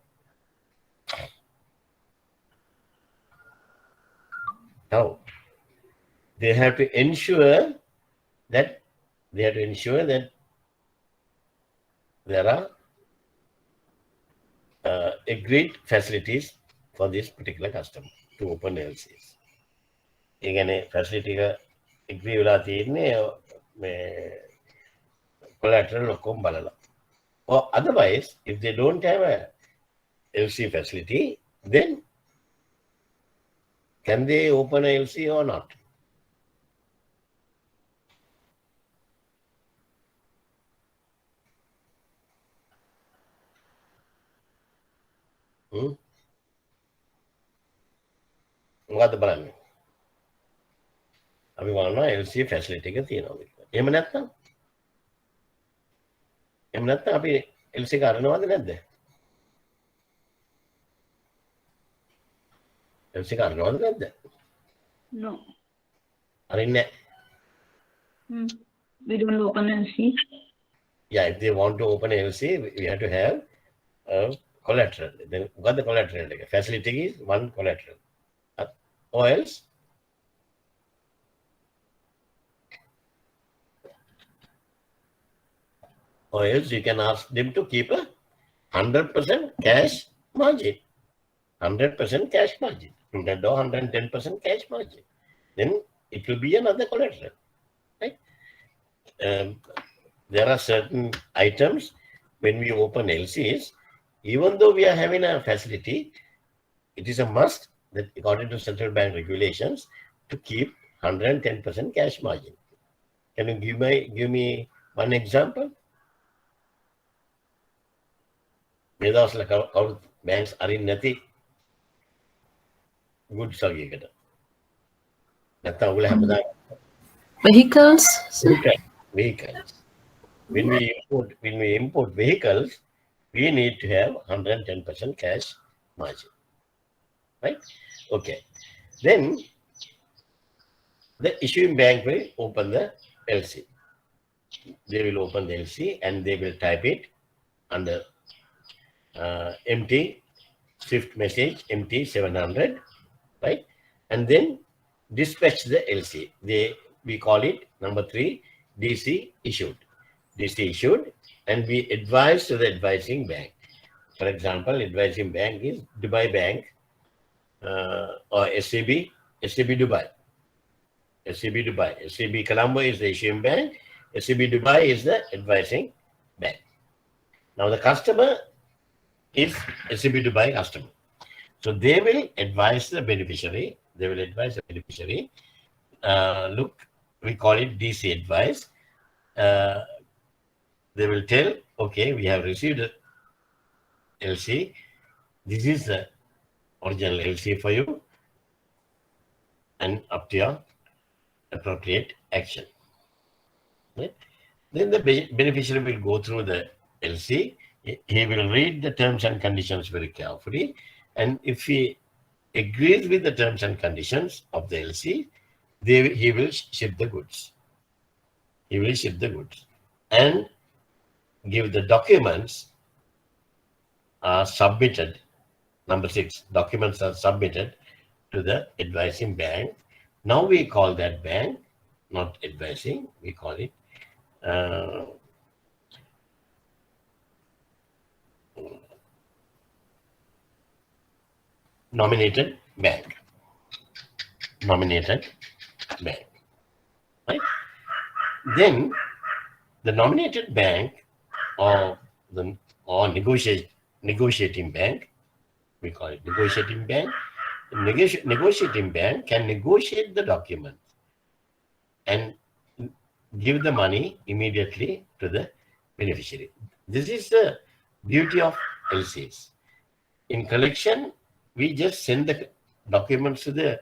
How? They have to ensure that there are agreed facilities for this particular customer to open LCs. ඒ කියන්නේ facility එක agree වෙලා තියෙන්නේ මේ collateral ඔක්කොම බලලා. Or otherwise, if they don't have a LC facility, then can they open a LC or not? මොකද්ද බලන්නේ? අපි බලනවා LC facility එක තියෙනවද කියලා. එහෙම නැත්නම් අපි LC එක අරනවද නැද්ද? LC එක අරනවද නැද්ද? No. අරින්නේ නැහැ. We don't open LC. Yeah, if they want to open a LC, we have to have a collateral. Then what the collateral? Facility is one collateral. Or else, you can ask them to keep a 100% cash margin. 100% cash margin. 100 or 110% cash margin. Then it will be another collateral. Right? There are certain items when we open LCs, even though we are having a facility, it is a must that according to central bank regulations to keep 110% cash margin. Can you give me one example? Medasla banks are in nati good sagigada. Natta ugula hamada Vehicles. Vehicles. When we import vehicles, we need to have 110% cash margin. Right? Okay. Then the issuing bank will open the LC. They will open the LC and they will type it under empty Swift message MT 700, right? And then dispatch the LC. We call it number 3 DC issued. DC issued, and we advise to the advising bank. For example, advising bank is Dubai Bank. Or SCB Dubai. SCB Colombo is the issuing bank. SCB Dubai is the advising bank. Now the customer is SCB Dubai customer. So they will advise the beneficiary. Look, we call it DC advice. They will tell, okay, we have received LC. This is the original LC for you, and up to your appropriate action. Right? Then the beneficiary will go through the LC. He will read the terms and conditions very carefully, and if he agrees with the terms and conditions of the LC, he will ship the goods. And give the documents are submitted. Number 6, documents are submitted to the advising bank. Now we call that bank, not advising, we call it nominated bank. Right? Then the nominated bank or negotiating bank, we call it negotiating bank. Negotiating bank can negotiate the document and give the money immediately to the beneficiary. This is the beauty of LCs. In collection, we just send the documents to the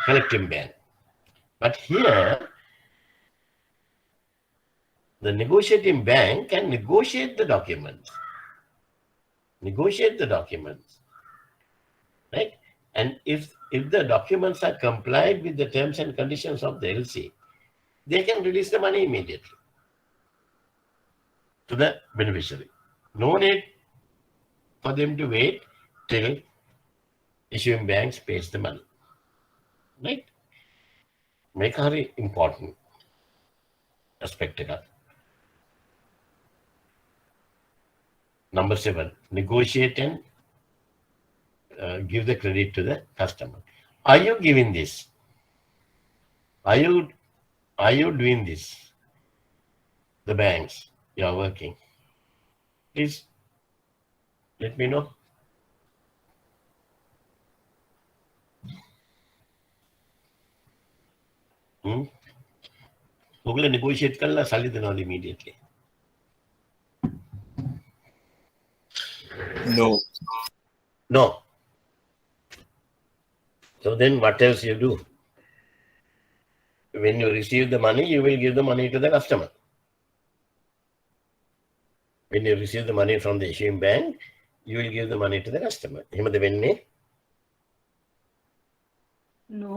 collecting bank. But here, the negotiating bank can negotiate the documents. Negotiate the documents, right? And if the documents are complied with the terms and conditions of the LC, they can release the money immediately to the beneficiary. No need for them to wait till issuing banks pays the money, right? Make very important aspect. Number 7, negotiate and give the credit to the customer. Are you giving this? Are you doing this? The banks you are working. Please let me know. Google negotiate කරලා සල්ලි දෙනවද immediately? No. No. So then what else you do? When you receive the money, you will give the money to the customer. When you receive the money from the issuing bank, you will give the money to the customer. එහෙමද වෙන්නේ? No.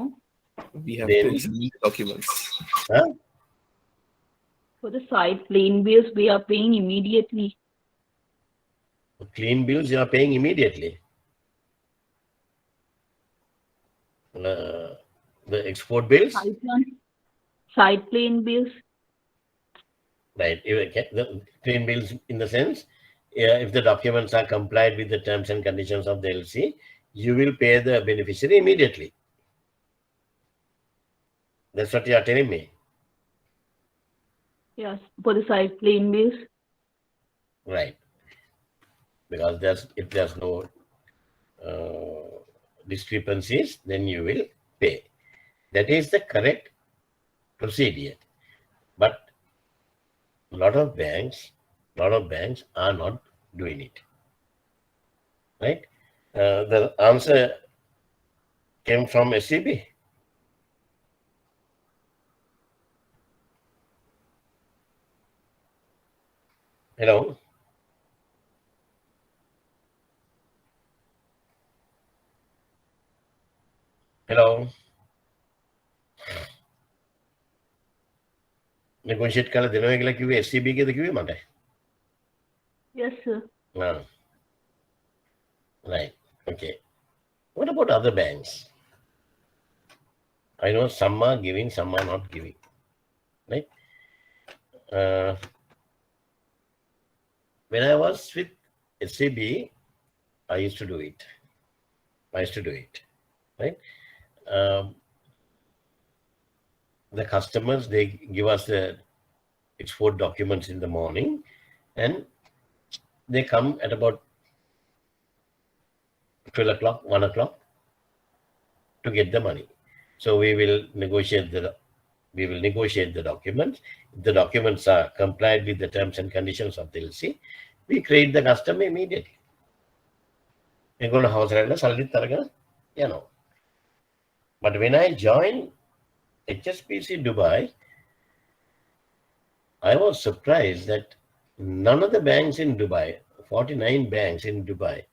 We have Then- to examine the documents. Huh? For the side plain bills, we are paying immediately. Clean bills you are paying immediately. The export bills, Side plain bills, right? The clean bills in the sense, if the documents are complied with the terms and conditions of the LC, you will pay the beneficiary immediately. That's what you are telling me, yes, for the side plain bills. right? Because if there's no discrepancies, then you will pay. That is the correct procedure. But a lot of banks are not doing it, right? The answer came from SCB. Hello. Hello. Negotiate කරලා දෙනවා කියලා කිව්වේ SCB කියද කිව්වේ මට? Yes, sir. Right. Okay. What about other banks? I know some are giving, some are not giving. Right? When I was with SCB, I used to do it. Right? The customers, they give us the export documents in the morning and they come at about 12 o'clock, 1 o'clock to get the money. So we will negotiate the documents. If the documents are complied with the terms and conditions of the LC, we create the customer immediately. We go to house rent, But when I joined HSBC Dubai, I was surprised that none of the banks in Dubai, 49 banks in Dubai,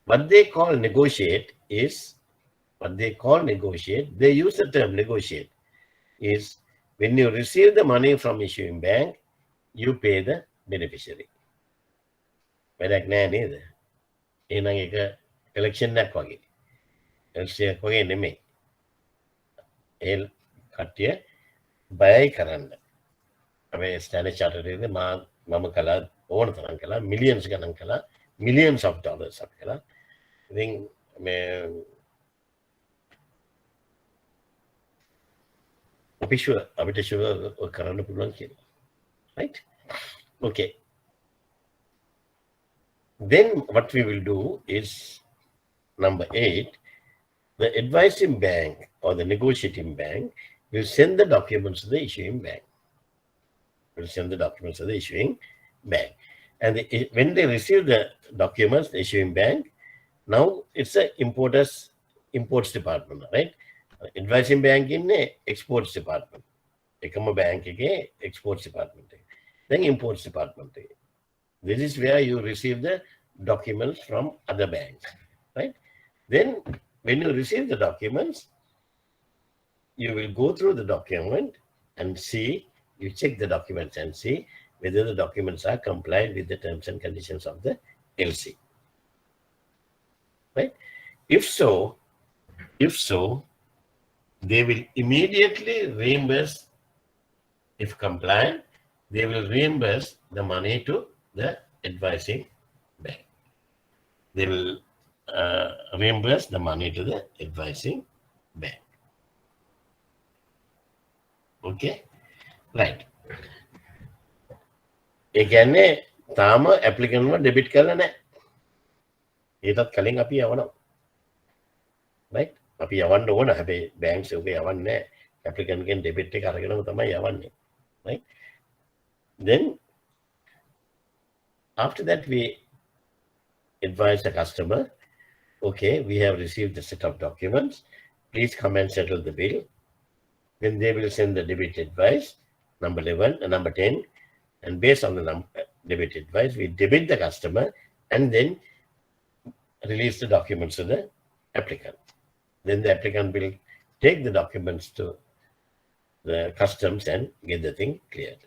what they call negotiate, they use the term negotiate, is when you receive the money from issuing bank, you pay the beneficiary. වැඩක් නෑ නේද? එහෙනම් ඒක collection එකක් වගේ. LC එකක් වගේ නෙමෙයි. ඒ කට්ටිය බයයි කරන්න. අපි ස්ටෑන්ඩඩ් චාර්ටර්ඩ් එකේ මම කළා ඕන තරම් කළා මිලියන්ස් ගණන් කළා millions of dollars අපි කළා. ඉතින් මේ අපි අපිට කරන්න පුළුවන් කියලා. Right? Okay. Then what we will do is number 8, the advising bank or the negotiating bank will send the documents to the issuing bank. And when they receive the documents, the issuing bank, now it's the imports department, right? Advising bank in the exports department. එකම bank එකේ exports department එක. Then imports department එක. This is where you receive the documents from other banks, right? Then when you receive the documents, you will go through the document and see, you check the documents and see whether the documents are compliant with the terms and conditions of the LC. Right? If so, they will immediately reimburse, if compliant, they will reimburse the money to the advising bank. They will reimburse the money to the advising bank. Okay? Right. ඒ කියන්නේ තාම ඇප්ලිකන්ට්ව debit කරලා නැහැ. ඒකත් කලින් අපි යවනවා. right? අපි යවන්න ඕන. හැබැයි බැංක්ස් එකේ යවන්නේ නැහැ. ඇප්ලිකන්ට් ගෙන් ඩෙබිට් එක අරගෙනම තමයි යවන්නේ. right? Then after that we advise the customer, okay, we have received the set of documents. Please come and settle the bill. Then they will send the debit advice, number 11 and number 10. And based on the debit advice, we debit the customer and then release the documents to the applicant. Then the applicant will take the documents to the customs and get the thing cleared.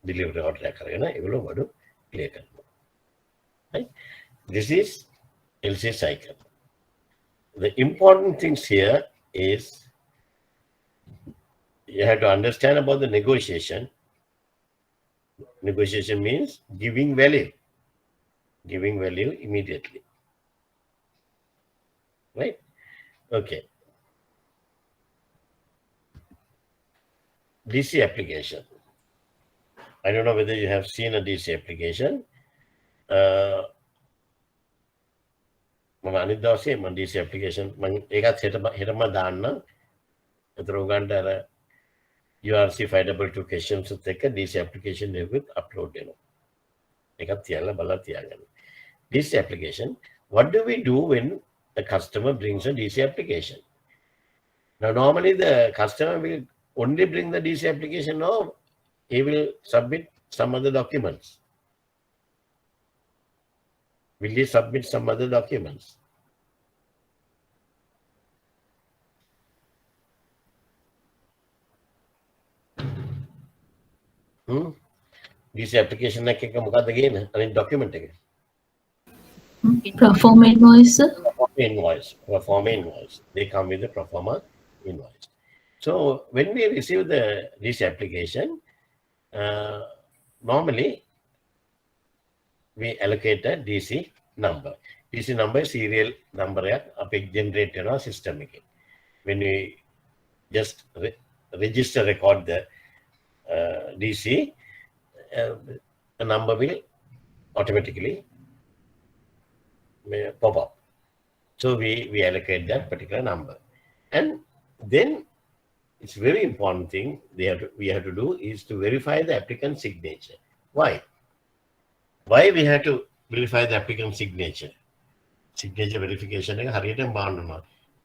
Delivery order clear. Right? This is LC cycle. The important things here is you have to understand about the negotiation. Negotiation means giving value immediately. Right? Okay. DC application. I don't know whether you have seen a DC application. මම අනිත් දවසේ මම DC application මම ඒකත් හෙටම දාන්න. ඒතර උගන්ට අර URC 522 questions එක DC application එකත් upload වෙනවා. ඒකත් තියලා බලලා තියාගන්න. DC application, what do we do when the customer brings a DC application? Now normally the customer will only bring the DC application, or he will submit some other documents. Will he submit some other documents? DC application එක මොකක්ද ගේන අනිත් document එක? Perform invoice. Perform invoice. They come with the performer invoice. So when we receive the DC application, normally we allocate a DC number. DC number serial number generate in our system. When we just register record the DC, the number will automatically pop up. So we allocate that particular number. And then it's very important thing we have to do is to verify the applicant's signature. Why? Why we have to verify the applicant's signature? Signature verification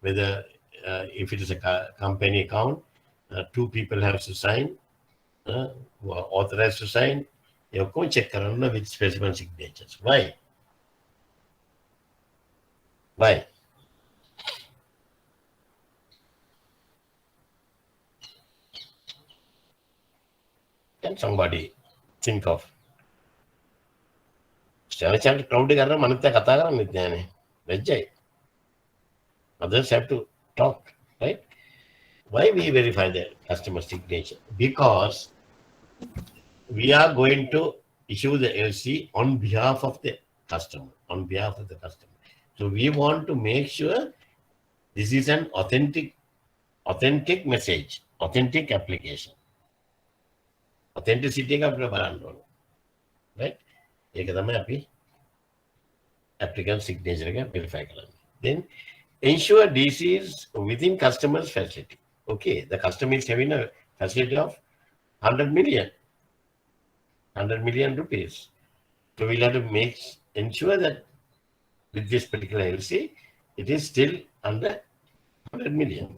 whether if it is a company account, 2 people have to sign, who are authorized to sign. You go check with specimen signatures. Why? Why? Can somebody think of? Others have to talk, right? Why we verify the customer signature? Because we are going to issue the LC on behalf of the customer, So we want to make sure this is an authentic message, authentic application. Authenticity ka right? Applicant signature verify. Then ensure DC is within customer's facility. Okay, the customer is having a facility of 100 million rupees. So we'll have to ensure that with this particular LC, it is still under 100 million.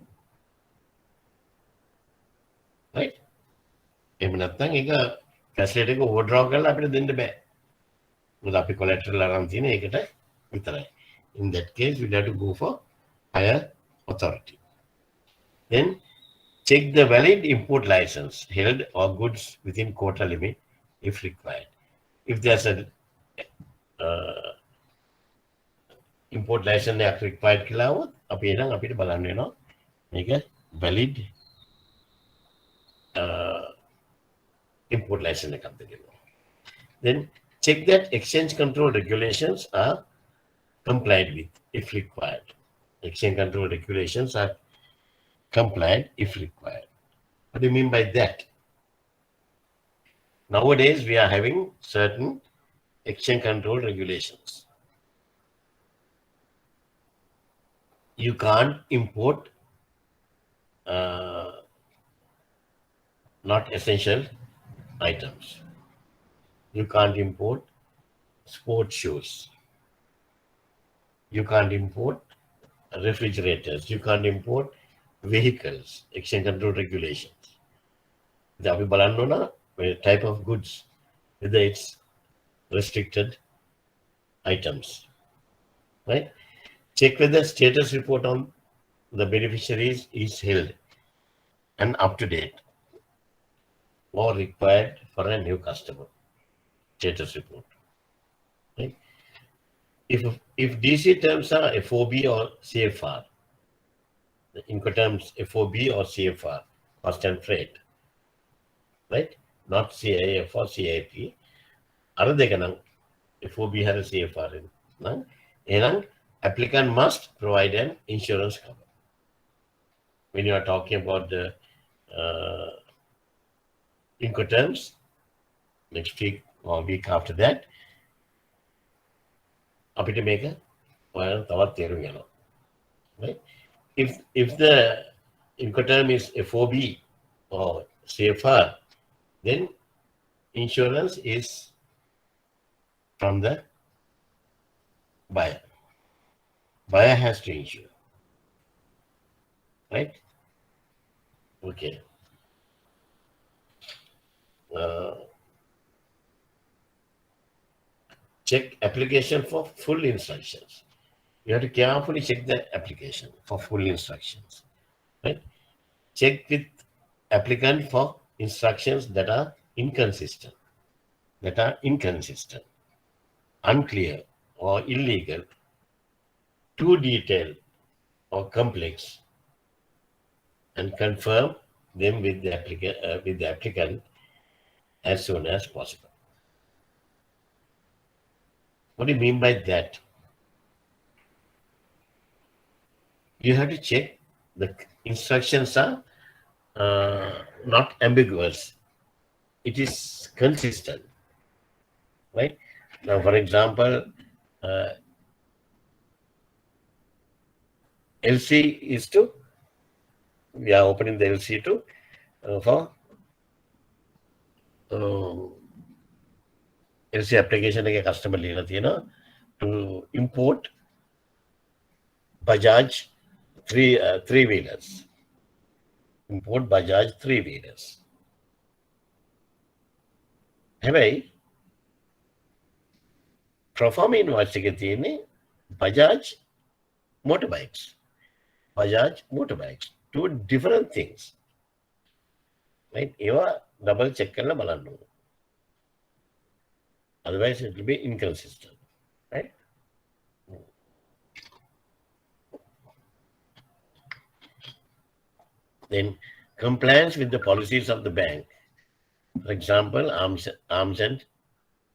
Right? එහෙම නැත්නම් ඒක facility එක ඕවර්ඩ්‍රා කරලා අපිට දෙන්න බෑ. මොකද අපි කොලැටරල් අරන් තියෙන ඒකට විතරයි. In that case we have to go for higher authority. Then check the valid import license held or goods within quota limit if required. If there's a import license එකක් required කියලා આવොත් අපි එනම් අපිට බලන්න වෙනවා මේක valid import license එකක්ද කියලා. Then check that exchange control regulations are complied with if required. Exchange control regulations are complied if required. What do you mean by that? Nowadays we are having certain exchange control regulations. You can't import not essential items. You can't import sports shoes. You can't import refrigerators. You can't import vehicles. Exchange control regulations. අපි බලන්න ඕන type of goods, whether it's restricted items, right? Check whether status report on the beneficiaries is held and up to date or required for a new customer. Status report. Right? If DC terms are FOB or CFR, the Incoterms FOB or CFR, cost and freight, right? Not CIF or CIP. Other than FOB has a CFR in. And applicant must provide an insurance cover. When you are talking about the Incoterms, next week or week after that, අපිට මේක ඔයාලා තවත් තේරුම් ගන්නවා. Right? If the Incoterm is FOB or CFR, then insurance is from the buyer. Buyer has to insure. Right? Okay. Check application for full instructions. You have to carefully check the application for full instructions. Right? Check with applicant for instructions that are inconsistent, unclear or illegal, too detailed or complex, and confirm them with the applicant as soon as possible. What do you mean by that? You have to check the instructions are not ambiguous. It is consistent, right? Now, for example, LC is to, we are opening the LC to for LC application එක customer ලියලා තියෙනවා to import Bajaj three-wheelers. Import Bajaj three-wheelers. හැබැයි proforma invoice එකේ තියෙන්නේ Bajaj motorbikes. Two different things. Right? ඒවා double check කරලා බලන්න ඕනේ. Otherwise, it will be inconsistent, right? Then compliance with the policies of the bank. For example, arms and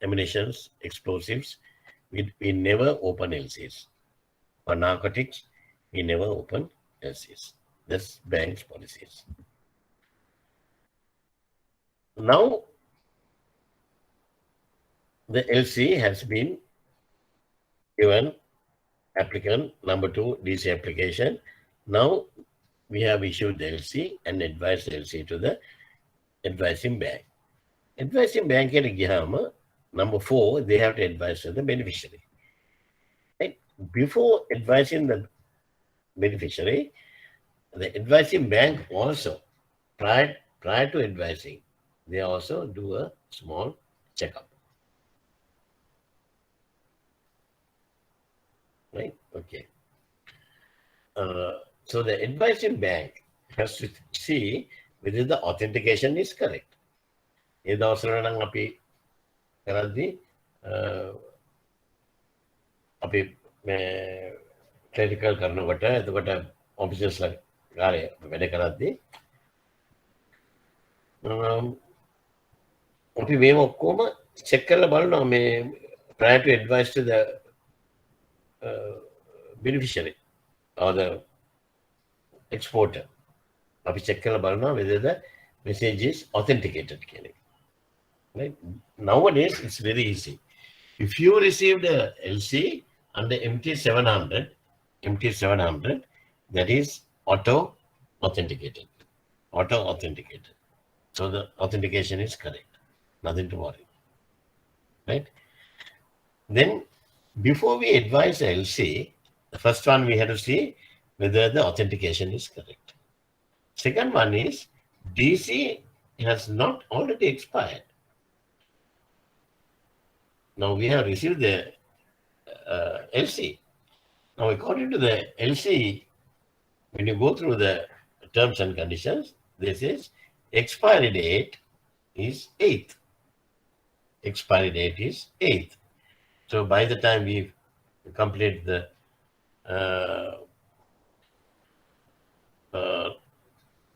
ammunitions, explosives, we never open LCs. For narcotics, we never open LCs. That's bank's policies. Now, the LC has been given applicant number 2 DC application. Now we have issued the LC and advised the LC to the advising bank. Advising bank number 4, they have to advise to the beneficiary. Right? Before advising the beneficiary, the advising bank also, prior to advising, they also do a small checkup. Right? Okay. So the advising bank has to see whether the authentication is correct. ඒ දවස්වල නම් අපි කරද්දී අපි ක්ලරිකල් කරනකොට එතකොට ඔෆිසර්ස්ලා කාර්ය වැඩ කරද්දී අපි මේව ඔක්කොම චෙක් කරලා බලනවා මේ prior to advise to the beneficiary or the exporter. අපි check කරලා බලනවා whether the message is authenticated කියන එක. Right? Nowadays it's very easy. If you received a LC under MT700, that is auto authenticated. So the authentication is correct. Nothing to worry. Right? Then before we advise the LC, the first one we have to see whether the authentication is correct. Second one is DC has not already expired. Now we have received the LC. Now according to the LC, when you go through the terms and conditions, this is expiry date is 8th. Expiry date is 8th. So by the time we complete the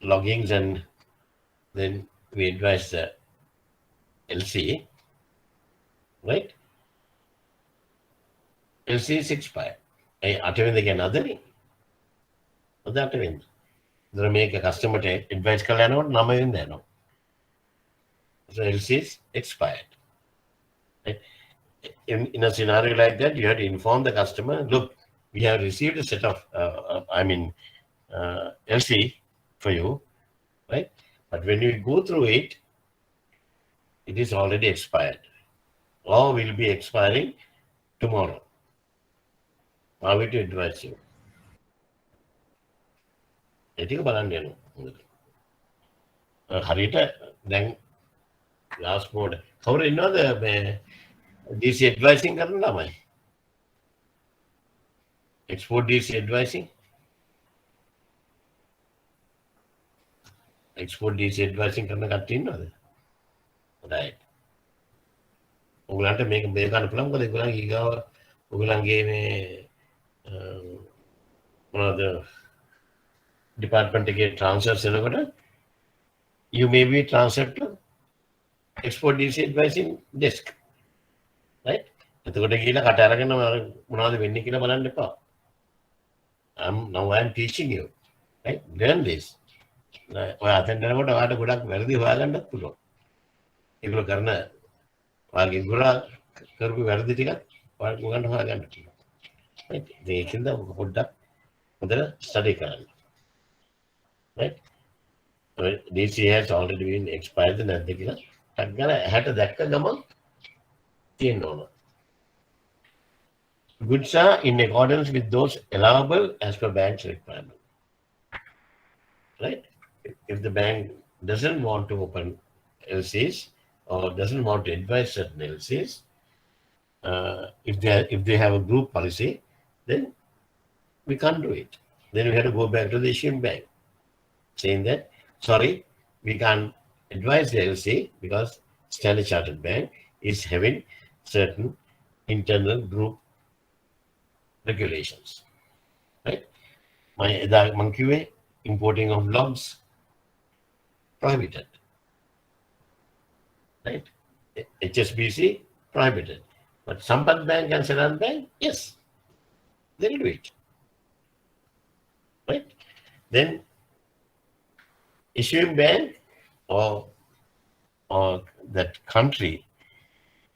loggings and then we advise the LC, right? LC is expired. අටවෙනිද කියන්නේ අදනේ. අද අටවෙනිද. ඉතින් මේක කස්ටමර්ට advice කරලා යනකොට 9 වෙනිදා යනවා. So LC is expired. Right? In a scenario like that, you have to inform the customer, look, we have received a set of, LC for you, right? But when you go through it, it is already expired or will be expiring tomorrow. How will you advise you? ඒක බලන්න යනවා. හරියට දැන් last mode. කවුරු ඉන්නවද මේ DC advising කරන ළමයි? Export DC advising? Export DC advising කරන කට්ටිය ඉන්නවද? Right. ඔයගලන්ට මේක ගන්න පුළුවන් මොකද ඒගොල්ලන්ගේ ඊගාව ඔයගලන්ගේ මේ මොනවද department එකේ transfers වෙනකොට you may be transferred to export DC advising desk. Right? එතකොට ගිහලා කට අරගෙන මොනවද වෙන්නේ කියලා බලන්න එපා. Now I'm teaching you. Right? Learn this. ඔය අතෙන් යනකොට ඔයාලට ගොඩක් වැරදි හොයාගන්නත් පුළුවන්. ඒගොල්ලෝ කරන ඔයාලගේ ගොඩක් කරපු වැරදි ටිකක් ඔයාලට උගන්න හොයාගන්න පුළුවන්. Right? ඒකෙන්ද පොඩ්ඩක් හොඳට ස්ටඩි කරන්න. Right? DC has already been expired නැද්ද කියලා ටක් ගාලා ඇහැට දැක්ක ගමන් තියෙන්න ඕන. Goods are in accordance with those allowable as per bank's requirement. Right? If the bank doesn't want to open LCs or doesn't want to advise certain LCs, if they have a group policy, then we can't do it. Then we have to go back to the issuing bank, saying that, sorry, we can't advise the LC because Standard Chartered Bank is having certain internal group regulations. Right? මං කිව්වේ importing of logs prohibited. Right? HSBC prohibited. But Sampath Bank and Sedan Bank, yes, they will do it. Right? Then issuing bank or that country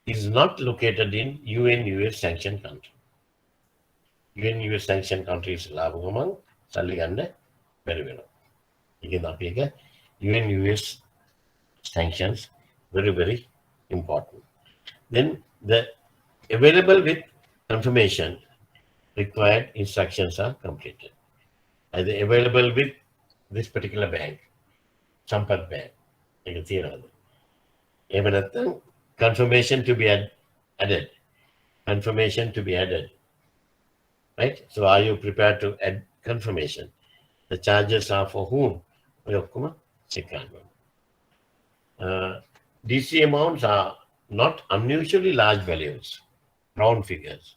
is not located in UN-US sanctioned country. UN-US sanctioned countries ලාභගමන් සල්ලි ගන්න බැරි වෙනවා. ඒකෙන් අපි එක UN-US sanctions very, very important. Then the available with confirmation required instructions are completed. Either available with this particular bank, Sampath Bank, you can see another. එහෙම නැත්නම් confirmation to be added. Confirmation to be added. Right? So are you prepared to add confirmation? The charges are for whom? ඔය ඔක්කොම check කරනවා. DC amounts are not unusually large values, round figures.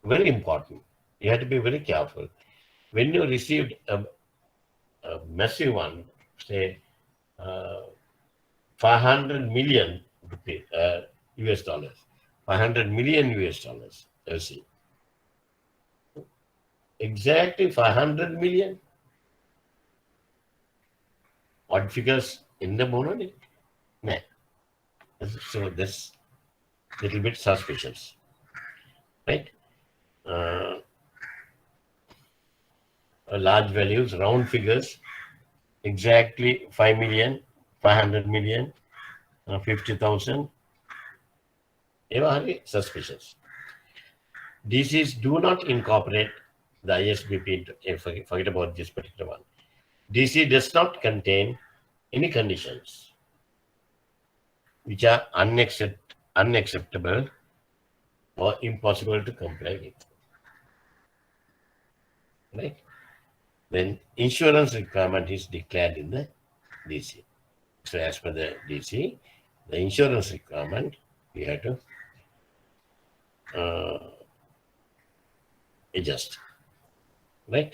Very important. You have to be very careful. When you received a massive one, say 500 million US dollars, 500 million US dollars, LC. Exactly 500 million. Odd figures in the money. No. So that's a little bit suspicious. Right? Large values, round figures, exactly 5 million, 500 million, 50,000. Very suspicious. DCs do not incorporate the ISBP. Forget about this particular one. DC does not contain any conditions which are unacceptable or impossible to comply with. Right? Then insurance requirement is declared in the DC. So as per the DC, the insurance requirement, we have to adjust. Right?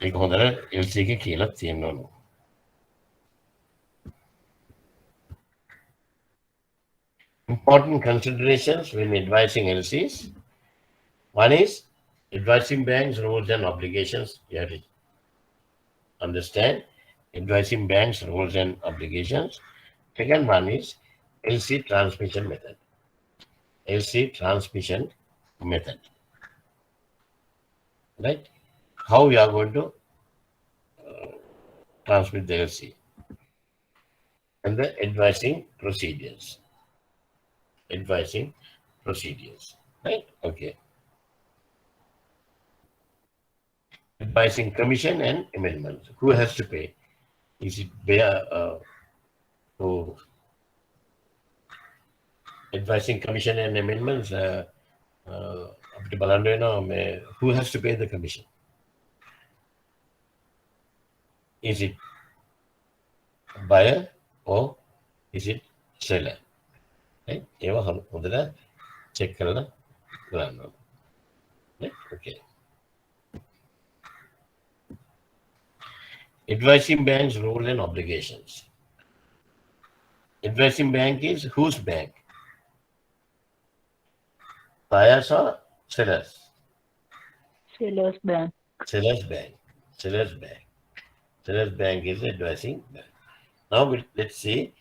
ඒක හොඳට LC එකේ කියලා තියෙන්න ඕන. Important considerations when advising LCs. One is advising banks' rules and obligations. You have to understand advising banks' rules and obligations. Second one is LC transmission method. LC transmission method. Right? How we are going to transmit the LC. And the advising procedures. Advising procedures. Right? Okay. Advising commission and amendments. Who has to pay? Is it who advising commission and amendments? Who has to pay the commission? Is it buyer or is it seller? Right? Check right? Okay. Advising bank's role and obligations. Advising bank is whose bank? Buyers or sellers? Sellers bank. Sellers bank. Sellers bank. Sellers bank is the advising bank. Now let's see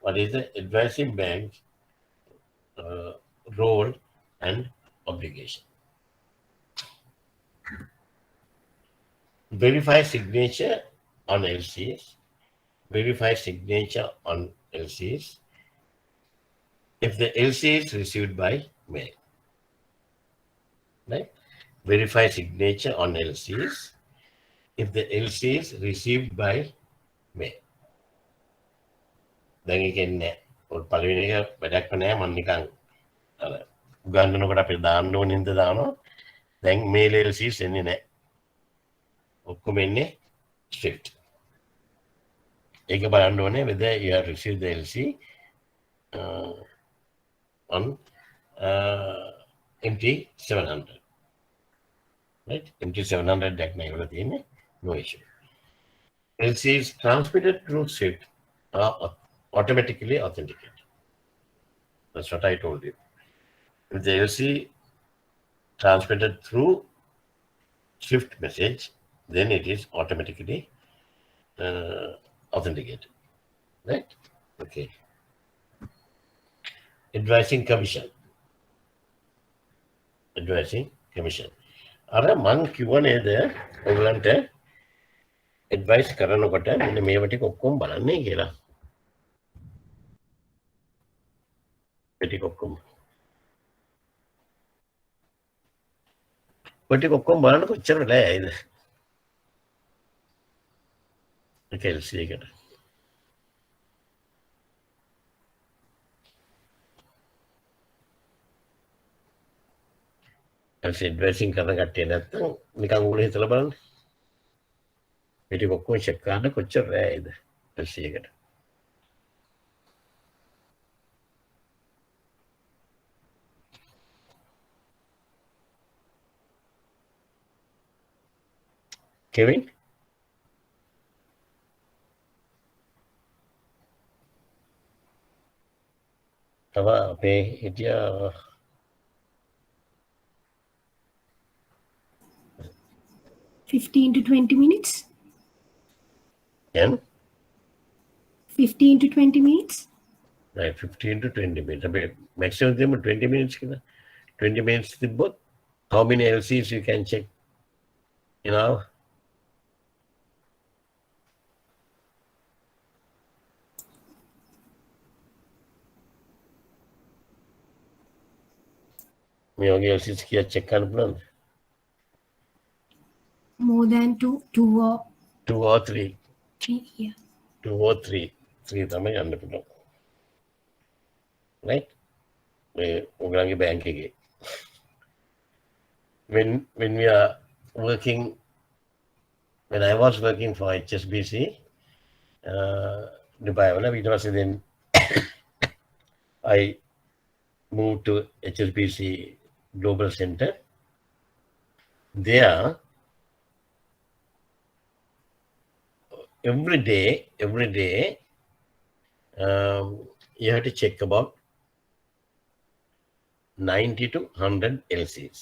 what is the advising bank's role and obligation. Verify signature on LCs. Verify signature on LCs if the LC is received by mail. Right? Verify signature on LCs if the LC is received by mail. Then you can පළවෙනි එක වැඩක්ම නෑ මම නිකන් උගන්වනකොට අපි දාන්න ඕනේ නේද දානවා. දැන් mail LCs එන්නේ නෑ. ඔක්කොම එන්නේ Swift. ඒක බලන්න ඕනේ whether you have received the LC on MT700. Right? MT700 deck නේද තියෙන්නේ? No issue. LC is transmitted through Swift automatically authenticated. That's what I told you. If the LC transmitted through Swift message, then it is automatically authenticated. Right? Okay. Advising commission. Advising commission. අර මං කිව්ව නේද ඔයගලන්ට advice කරනකොට මෙන්න මේව ටික ඔක්කොම බලන්නේ කියලා. ඒ ටික ඔක්කොම. ඔය ටික ඔක්කොම බලන්න කොච්චර ලෑයිද? LC එකට. LC advising කරන කට්ටිය නැත්තම් නිකන් උගල හිතලා බලන්න. පිටි ඔක්කොම check කරන්න කොච්චර රෑයිද LC එකට. Kevin? තව අපේ හිටියා 15 to 20 minutes. දැන් 15 to 20 minutes. right 15 to 20 minutes. අපි maximum දෙමු 20 minutes කියලා. 20 minutes තිබ්බොත් how many LCs you can check in hour? මේ වගේ LCs කීයක් check කරන්න පුළුවන්ද? More than two or 2 or 3. three. Yeah. 2 or 3. 3 තමයි යන්න පුළුවන්. Right? මේ ඔයගලගේ බැංක් එකේ. When we are working, when I was working for HSBC, Dubai, it was then I moved to HSBC Global Center. There, every day, you have to check about 90 to 100 LCs.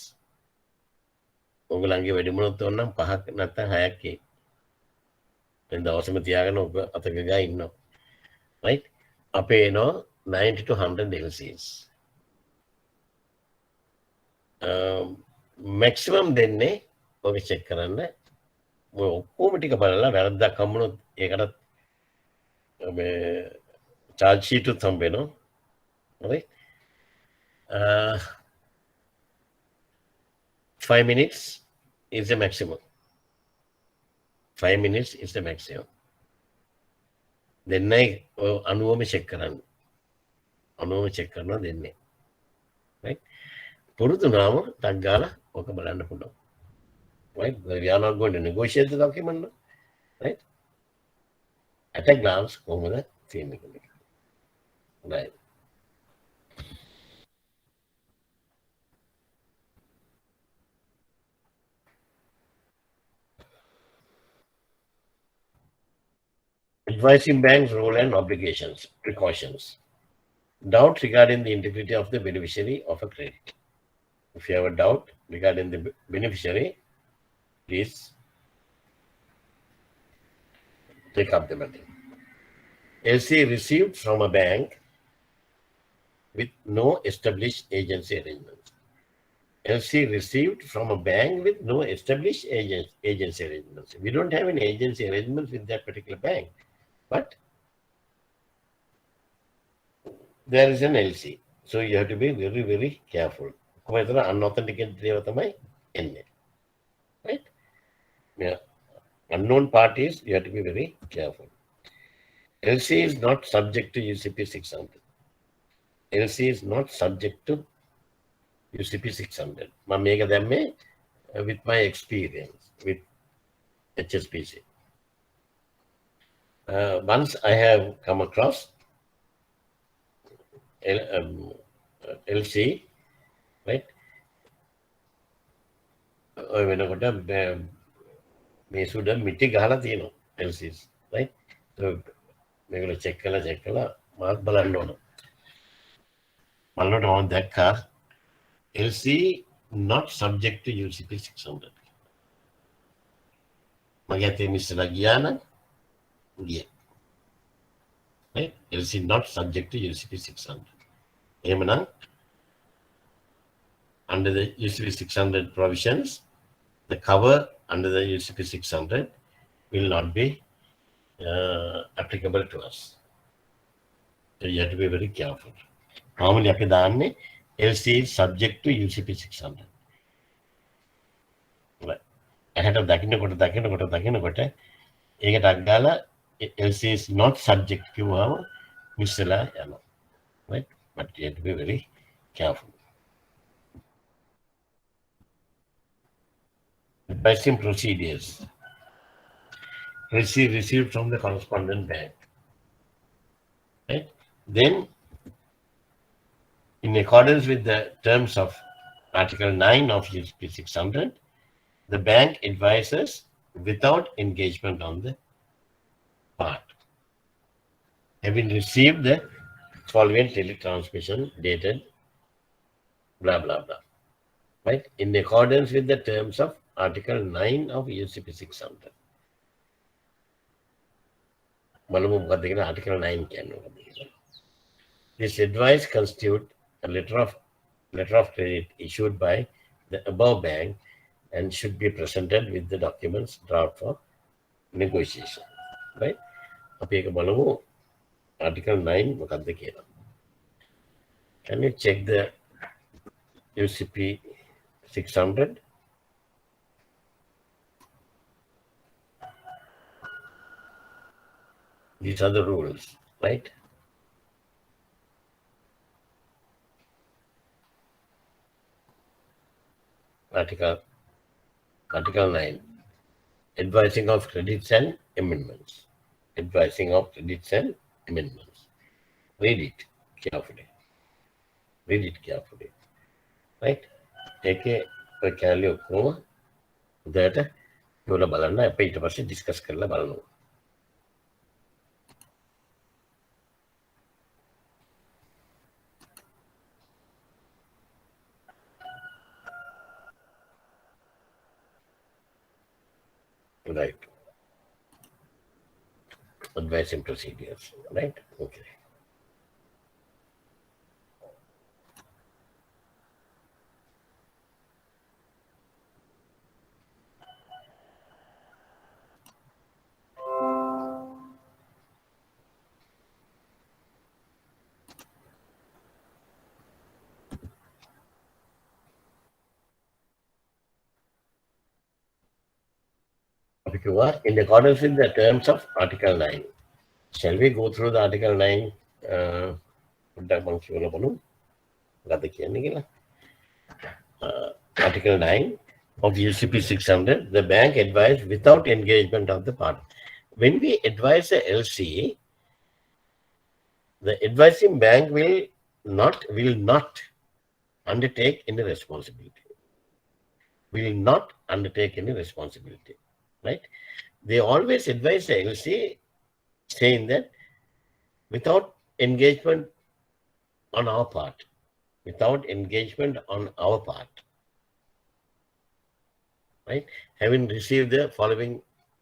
ඔයගලන්ගේ වැඩිමුණුත් ඕනනම් 5ක් නැත්නම් 6ක් එයි. දැන් දවසම තියාගෙන ඔබ අතක ගා ඉන්නවා. right? අපේ එනවා 90 to 100 LCs. maximum දෙන්නේ ඔබ check කරන්න. ඔය ඔක්කොම ටික බලලා වැරද්දක් හම්බුනොත් ඒකට මේ charge sheet උත් හම්බ වෙනවා. right? 5 minutes is the maximum. 5 minutes is the maximum. දෙන්නයි අනුවම check කරන්න. අනුවම check කරනවා දෙන්නේ. right? පුරුදුනාම ටක් ගාලා ඔක බලන්න පුළුවන්. right? We are not going to negotiate the document. No? right? At a glance, කොහොමද තියෙන්නේ? right? Advising banks' role and obligations, precautions. Doubt regarding the integrity of the beneficiary of a credit. If you have a doubt regarding the beneficiary, please take up the matter. LC received from a bank with no established agency arrangements. LC received from a bank with no established agency arrangements. We don't have any agency arrangements with that particular bank. But there is an LC. So you have to be very, very careful. Unauthenticated දේව තමයි එන්නේ. Right? Yeah. Unknown parties, you have to be very careful. LC is not subject to UCP 600. LC is not subject to UCP 600. මම මේක දැම්මේ with my experience with HSBC. Once I have come across LC, right? ඔය වෙනකොට මේ සුඩ මිටි ගහලා තියෙනවා LCs, right? So මේගොල්ලෝ check කළා මාත් බලන්න ඕන. බලනකොට මම දැක්කා LC not subject to UCP 600. මගේ අතේ මිස්සලා ගියා නම් ගියා. right? LC not subject to UCP 600. එහෙමනම් under the UCP 600 provisions, the cover under the UCP 600 will not be applicable to us. So you have to be very careful. Normally, අපි දාන්නේ LC is subject to UCP 600. Right. ඇහැට දකින්නකොට ඒකට අග්ගාලා LC is not subject කිව්වම මිස්සලා යනවා. Right? But you have to be very careful. Advising procedures. Received from the correspondent bank. Right? Then, in accordance with the terms of Article 9 of USP 600, the bank advises without engagement on the part. Having received the following teletransmission dated blah blah blah. Right? In accordance with the terms of Article 9 of USP 600. Article 9 can. This advice constitutes a letter of credit issued by the above bank and should be presented with the documents draft for negotiation. Right? Article 9 Can you check the UCP 600? These are the rules, right? Article 9. Advising of credits and amendments. Advising of credits and amendments. Read it carefully. Right? Take a calendar that you will balana pay to discuss කරලා බලනවා. Right. Advising procedures. Right? Okay. In accordance with the terms of Article 9. Shall we go through the Article 9? Article 9 of UCP 600, the bank advised without engagement of the party. When we advise a LC, the advising bank will not undertake any responsibility. Will not undertake any responsibility. Right? They always advise the LC saying that without engagement on our part. Without engagement on our part. Right? Having received the following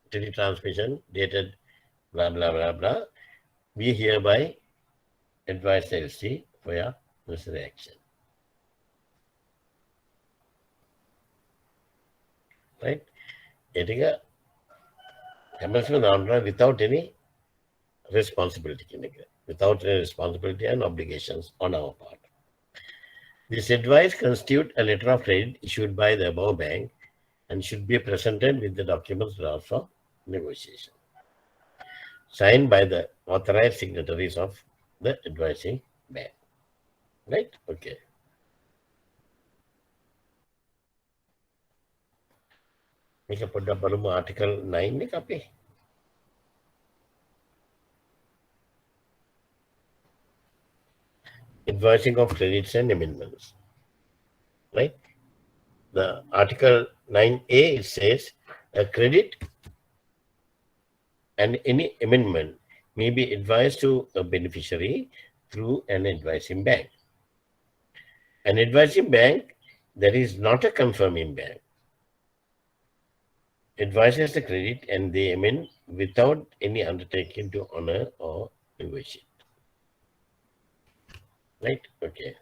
teletransmission dated blah blah blah blah, we hereby advise the LC for your necessary action. Right? Without any responsibility. Without any responsibility and obligations on our part. This advice constitutes a letter of credit issued by the above bank and should be presented with the documents draft for negotiation. Signed by the authorized signatories of the advising bank. Right? Okay. Make a put up Article 9 copy. Advising of credits and amendments. Right? The Article 9A, it says a credit and any amendment may be advised to a beneficiary through an advising bank. An advising bank that is not a confirming bank advises the credit and they amend without any undertaking to honor or negotiate. Right? Okay.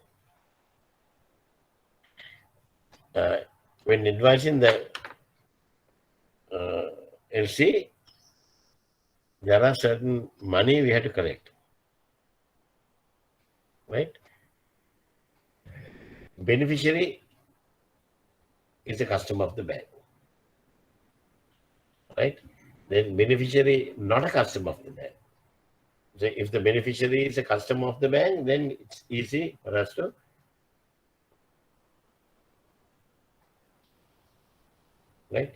When advising the LC, there are certain money we have to collect. Right? Beneficiary is a customer of the bank. Right? Then beneficiary not a customer of the bank. So if the beneficiary is a customer of the bank, then it's easy for us to . right?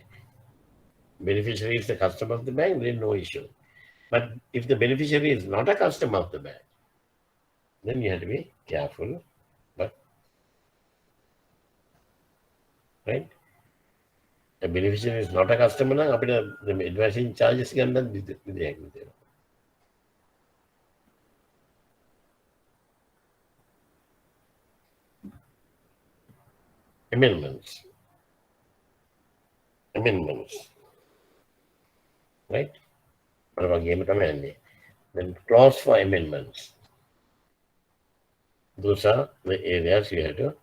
Beneficiary is the customer of the bank, there is no issue. But if the beneficiary is not a customer of the bank, then you have to be careful. But right, a beneficiary is not a customer, now the advising charges can be there. Amendments. Right? Then clause for amendments. Those are the areas you have to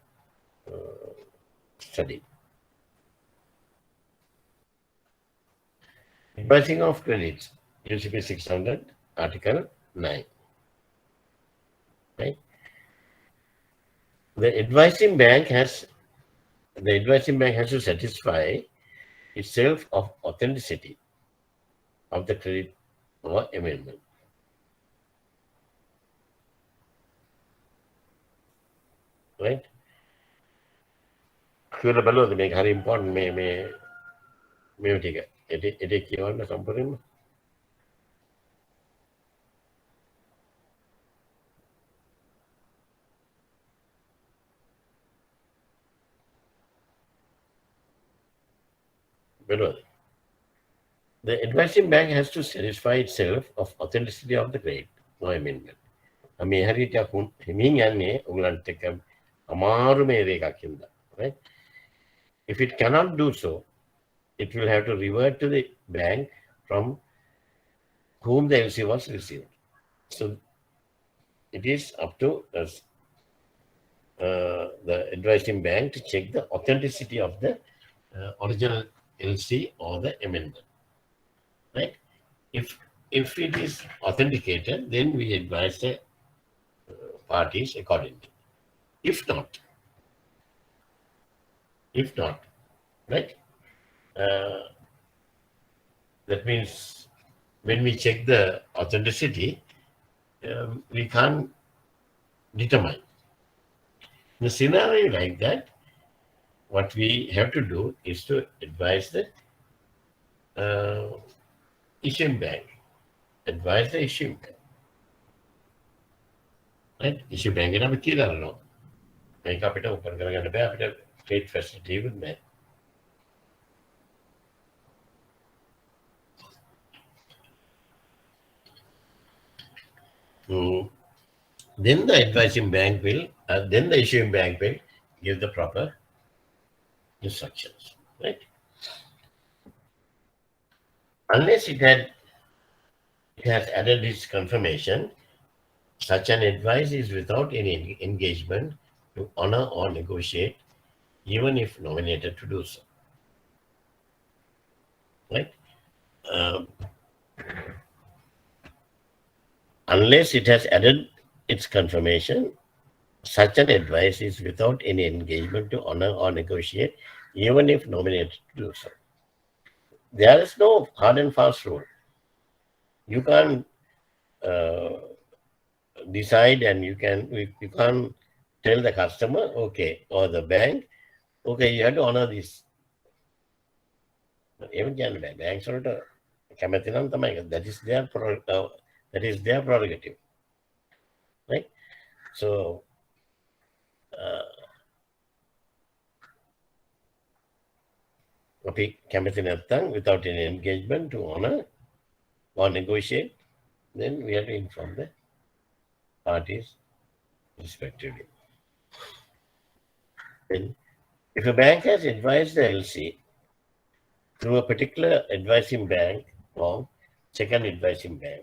study. Advising of credits, UCP 600, Article 9. Right? The advising bank has to satisfy itself of authenticity of the credit or amendment. Right? Kira balod make very important me ටික. එටේ කියවන්න සම්පූර්ණයෙන්ම. බලන්න. The advising bank has to satisfy itself of authenticity of the credit or amendment. මේ හරියට හිමින් යන්නේ ඔයගලන්ට එක අමාරු මේ එකක් හින්දා. Right? If it cannot do so, it will have to revert to the bank from whom the LC was received. So it is up to us, the advising bank to check the authenticity of the original LC or the amendment. Right? If it is authenticated, then we advise the parties accordingly. If not, right? That means when we check the authenticity, we can't determine. In a scenario like that, what we have to do is to advise the issuing bank. Advise the issuing bank. Right? Issue bank is not killer, no. Make up it open, trade facility with me. Then the advising bank will, then the issuing bank will give the proper instructions, right? Unless it has added its confirmation, such an advice is without any engagement to honor or negotiate, even if nominated to do so, right? Unless it has added its confirmation, such an advice is without any engagement to honor or negotiate, even if nominated to do so. There is no hard and fast rule. You can't decide, and you can't tell the customer, okay, or the bank, okay, you have to honor this. Even banks are that is their prerogative, right? So okay, without any engagement to honor or negotiate, then we have to inform the parties respectively. Then, if a bank has advised the LC through a particular advising bank or second advising bank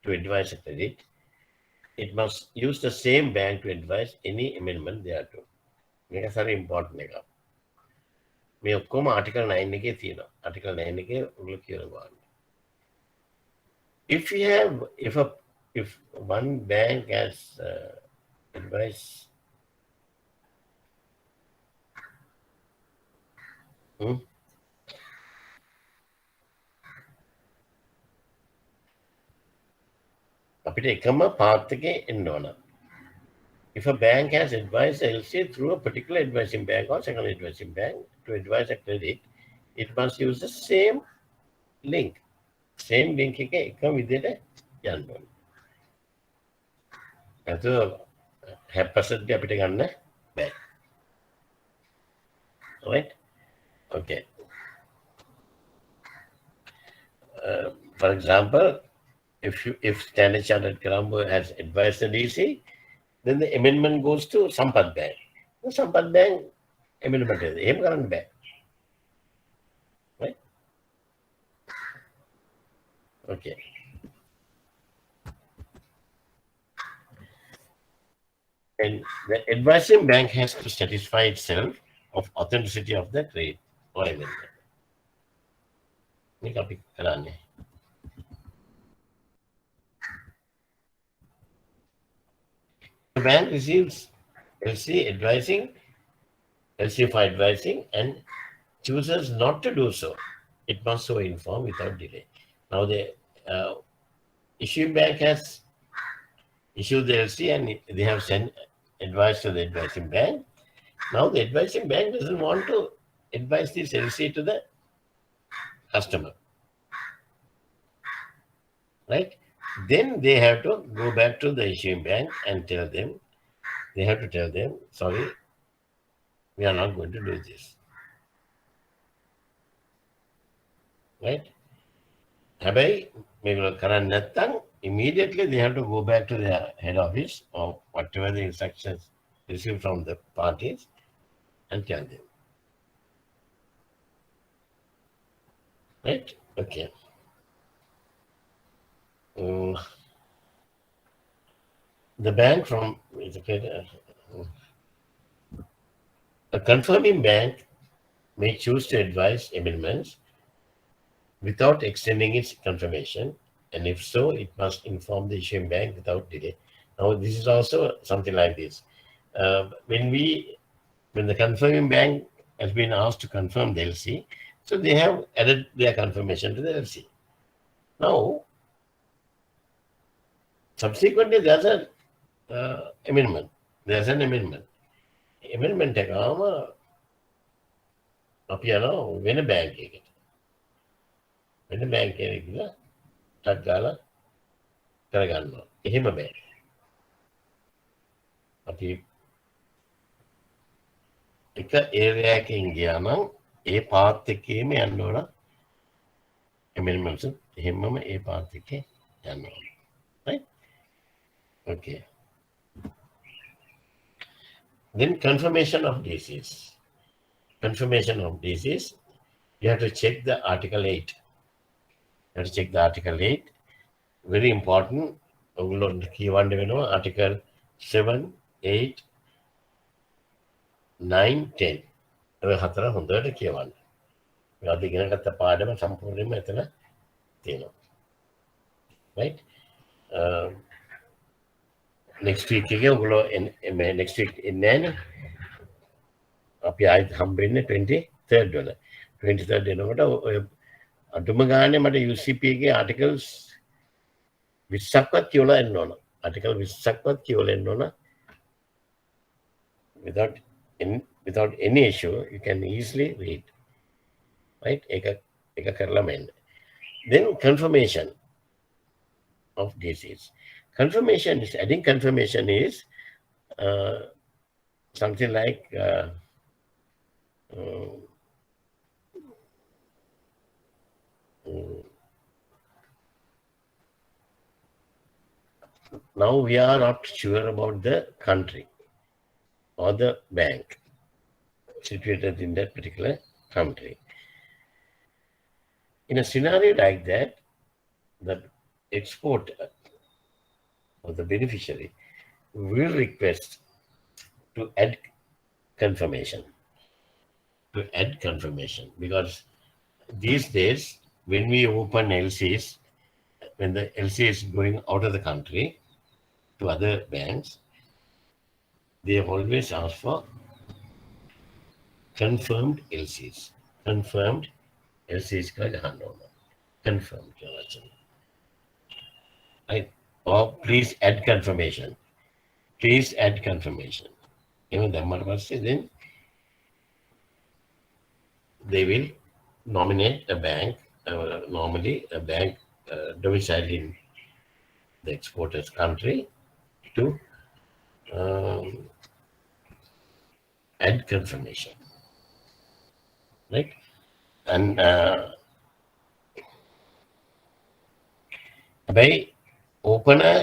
to advise a credit, it must use the same bank to advise any amendment thereto. This is very important. මේ ඔක්කොම Article 9 එකේ තියෙනවා. Article 9 එකේ ඔයගොල්ලෝ කියනවා. If one bank has advice අපිට එකම පාත් එකේ එන්න ඕන. If a bank has advised LC through a particular advising bank or second advising bank to advise a credit, it must use the same link. Same link එක එකම විදිහට යන්න ඕනේ. නැතුව 60% අපිට ගන්න බෑ. Right? Okay. For example, if Standard Chartered Colombo has advised the DC, then the amendment goes to Sampath Bank. The Sampath Bank amendment is එහෙම කරන්න බෑ. Right? Okay. And the advising bank has to satisfy itself of authenticity of the trade or amendment. මේක අපි කරන්නේ. The bank receives LC for advising and chooses not to do so. It must so inform without delay. Now the issuing bank has issued the LC and they have sent advice to the advising bank. Now the advising bank doesn't want to advise this LC to the customer. Right? Then they have to go back to the issuing bank and tell them, sorry, we are not going to do this. Right? හැබැයි මේගොල්ලෝ කරන්නේ නැත්නම් immediately they have to go back to their head office or whatever the instructions received from the parties and tell them. Right? Okay. The bank from a confirming bank may choose to advise amendments without extending its confirmation, and if so, it must inform the issuing bank without delay. Now, this is also something like this. When the confirming bank has been asked to confirm the LC, so they have added their confirmation to the LC. Now, subsequently, there's an amendment. There's an amendment. Amendment එකම අපි යනවා වෙන bank එකකට. වෙන bank එකකට ගිහලා ටක් ගාලා කරගන්නවා. එහෙම බෑ. අපි එක ඒරියා එකකින් ගියා නම් ඒ පාත් එකේම යන්න ඕන amendments එහෙමම ඒ පාත් එකේ යන්න ඕන. Right? Okay. Then confirmation of disease. Confirmation of disease, you have to check the Article 8. You have to check the Article 8. Very important. Article 7, 8, 9, 10. ඔය හතර හොඳට කියවන්න. මේ අද ඉගෙන ගත්ත පාඩම සම්පූර්ණයෙන්ම එතන තියෙනවා. Right? Next week එකේ ඔයගොල්ලෝ next week එන්නේ නැහැ නේ. අපි ආයෙත් හම්බෙන්නේ 23rd වල. 23rd එනකොට ඔය අඳුම ගානේ මට UCP එකේ articles 20ක්වත් කියවලා එන්න ඕන. article 20ක්වත් කියවලා එන්න ඕන. Without any issue, you can easily read. Right? එක කරලාම එන්න. Then confirmation of disease. Adding confirmation is something like now we are not sure about the country or the bank situated in that particular country. In a scenario like that, the exporter or the beneficiary will request to add confirmation. Because these days, when we open LCs, when the LC is going out of the country to other banks, they always ask for confirmed LCs. Confirmed LCs confirmed. Right? Or please add confirmation. Please add confirmation. Even the then they will nominate a bank, normally a bank domiciled in the exporter's country, to add confirmation, right? And by opener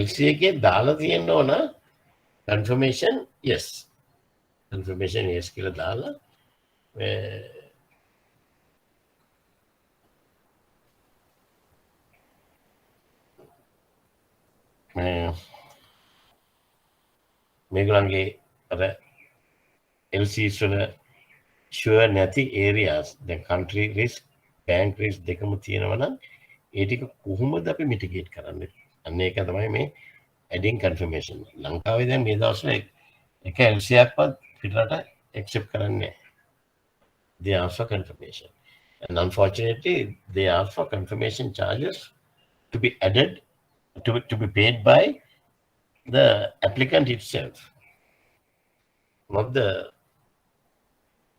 LC එකේ දාලා තියෙන්න ඕන confirmation yes. Confirmation yes කියලා දාලා මේගොල්ලන්ගේ අර LCs වල sure නැති areas, the country risk, bank risk දෙකම තියෙනවා නම් ඒ ටික කොහොමද අපි mitigate කරන්නේ? අන්න ඒක තමයි මේ adding confirmation. ලංකාවේ දැන් මේ දවස්වල එක LC එකක්වත් පිටරට accept කරන්නේ නැහැ. They ask for confirmation. And unfortunately, they ask for confirmation charges to be added, to be paid by the applicant itself, not the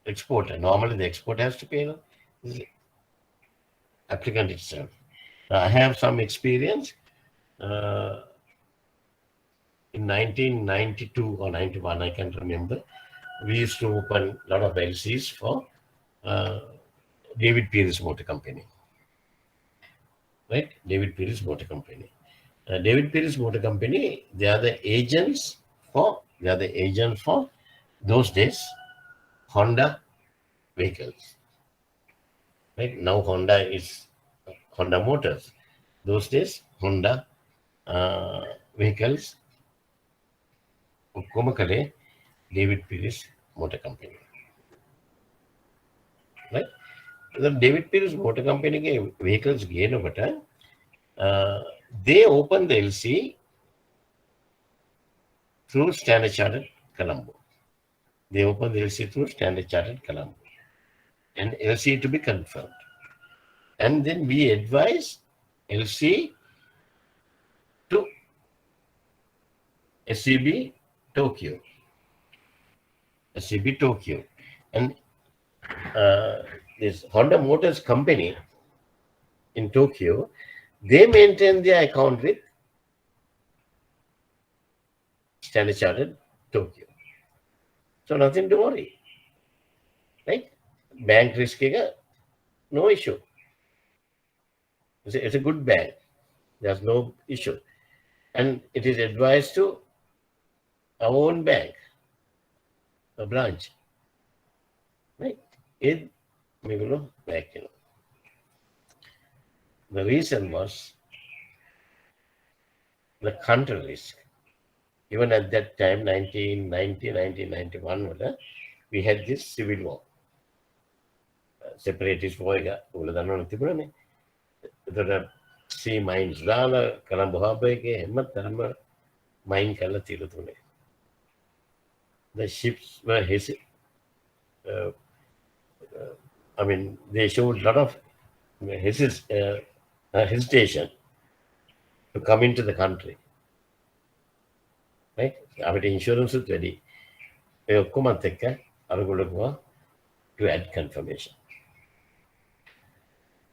exporter. Normally, the exporter has to pay the applicant itself. Now, I have some experience. In 1992 or 91, I can't remember, we used to open a lot of LCs for David Pierce Motor Company. Right? David Pierce Motor Company. David Pierce Motor Company, they are the agents for those days Honda vehicles. Right? Now Honda is Honda Motors. Those days Honda vehicles ඔක්කොම කළේ David Pierce Motor Company. Right? The David Pierce Motor Company vehicles ගේනකොට they open the LC through Standard Chartered Colombo. They open the LC through Standard Chartered Colombo. And LC to be confirmed. And then we advise LC to SCB Tokyo. SCB Tokyo. And this Honda Motors Company in Tokyo, they maintain their account with Standard Chartered Tokyo. So nothing to worry. Right? Bank risk, no issue. It's a good bank. There's no issue. And it is advised to our own bank, a branch. Right? Back, The reason was the country risk. Even at that time, 1990, 1991, we had this civil war. Separatist war, sea mines දාලා Colombo Harbour එකේ හැමතැනම mine කරලා තියලා තුනේ. The ships were they showed a lot of hesitation to come into the country. Right? Our insurance is ready. To add confirmation.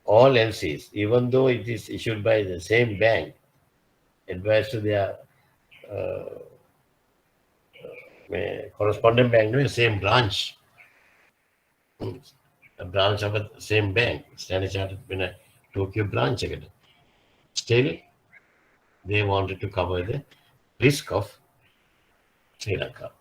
All LCs, even though it is issued by the same bank, advised to their correspondent bank, same branch, a branch of the same bank, Standard Chartered in a Tokyo branch again. Still, they wanted to cover the risk of Sri Lanka.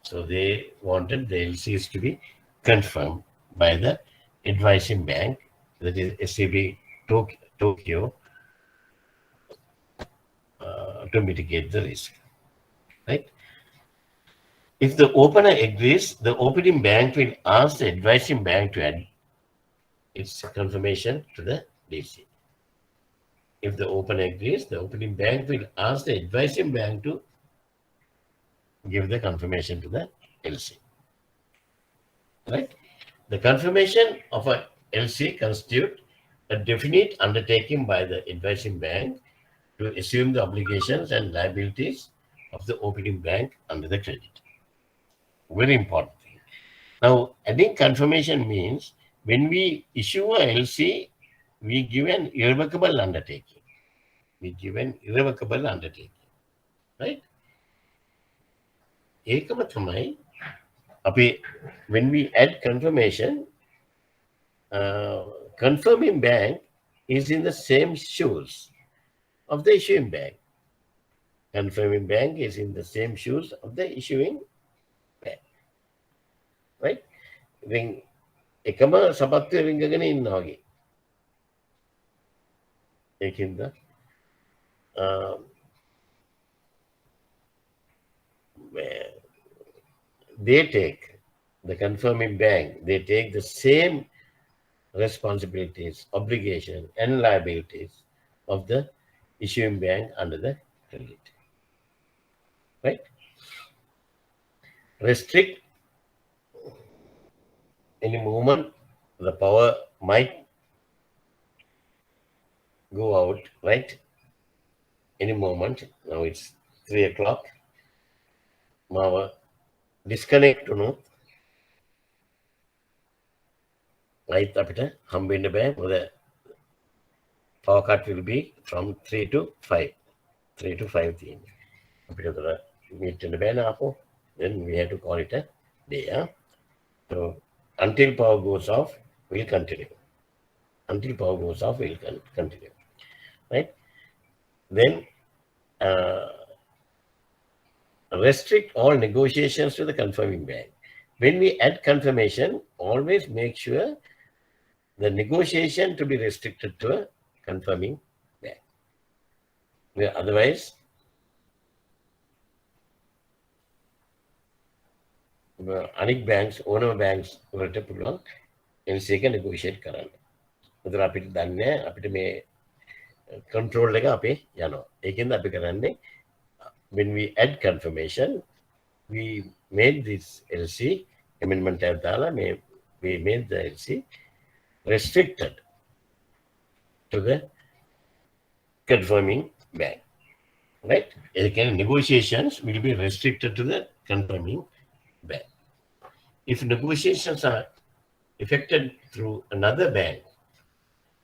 So they wanted the LCs to be confirmed by the advising bank, that is SCB Tokyo, to mitigate the risk. Right? If the opener agrees, the opening bank will ask the advising bank to add its confirmation to the DC. If the opener agrees, the opening bank will ask the advising bank to give the confirmation to the LC. Right? The confirmation of a LC constitutes a definite undertaking by the advising bank to assume the obligations and liabilities of the opening bank under the credit. Very important thing. Now, adding confirmation means when we issue a LC, we give an irrevocable undertaking. We give an irrevocable undertaking, right? ඒකම තමයි අපි when we add confirmation, confirming bank is in the same shoes of the issuing bank. Confirming bank is in the same shoes of the issuing bank, right? ඉතින් එකම සපත්තුවේ රිංගගෙන ඉන්නවා වගේ. ඒකින්ද they take, the confirming bank, they take the same responsibilities, obligations, and liabilities of the issuing bank under the credit, right? Restrict any movement, the power might go out, right? Any moment. Now it's 3 o'clock. Now disconnect to know. Right, අපිට හම්බෙන්න බෑ. මොකද power cut will be from 3 to 5. 3 to 5 තියෙන්නේ. අපිට උතර meet වෙන්න බෑ නාපෝ. Then we have to call it a day. So until power goes off, we'll continue. Until power goes off, we'll continue. Right? Then restrict all negotiations to the confirming bank. When we add confirmation, always make sure the negotiation to be restricted to a confirming bank. Otherwise, අනික් banks, ඕනම banks වලට පුළුවන් LC එක negotiate කරන්න. ඒතර අපිට දන්නේ අපිට මේ control එක අපේ යනවා. ඒකෙන්ද අපි කරන්නේ when we add confirmation, we made this LC amendment we made the LC restricted to the confirming bank, right? Again, negotiations will be restricted to the confirming bank. If negotiations are effected through another bank,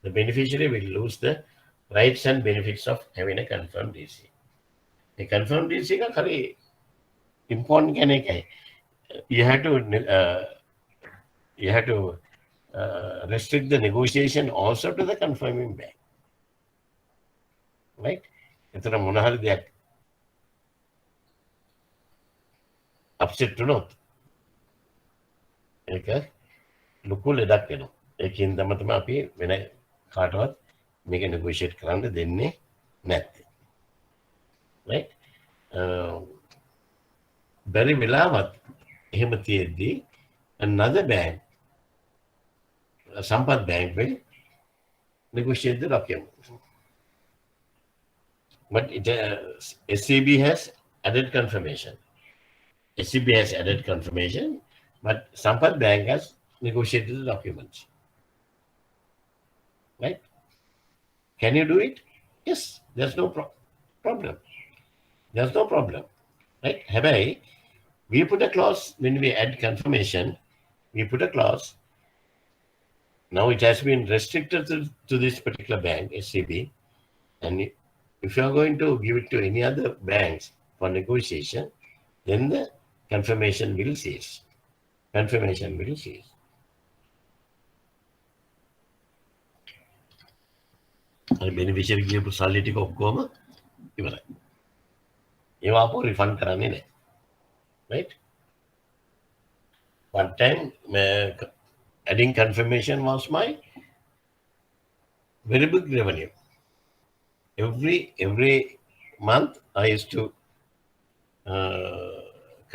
the beneficiary will lose the rights and benefits of having a confirmed DC. A confirmed DC is very important. You have to restrict the negotiation also to the confirming bank, right? එතන මොන හරි දෙයක් upset වුණොත් ඒක ලොකු ලෙඩක් වෙනවා. ඒකින් තමයි අපි වෙන කාටවත් මේක negotiate කරන්න දෙන්නේ නැත්තේ. Right? Very වෙලාවත් එහෙම තියෙද්දී another bank, Sampath Bank will negotiate the document. But SCB has added confirmation. SCB has added confirmation, but Sampath Bank has negotiated the documents. Right? Can you do it? Yes, there's no problem. There's no problem. Right? Habai, we put a clause when we add confirmation, we put a clause. Now it has been restricted to this particular bank, SCB, and if you are going to give it to any other banks for negotiation, then the confirmation will cease. Confirmation will cease. And beneficiary කියපු සල්ලි ටික ඔක්කොම ඉවරයි. ඒවා අපෝ refund කරන්නේ නැහැ. Right? One time adding confirmation was my very big revenue. Every month I used to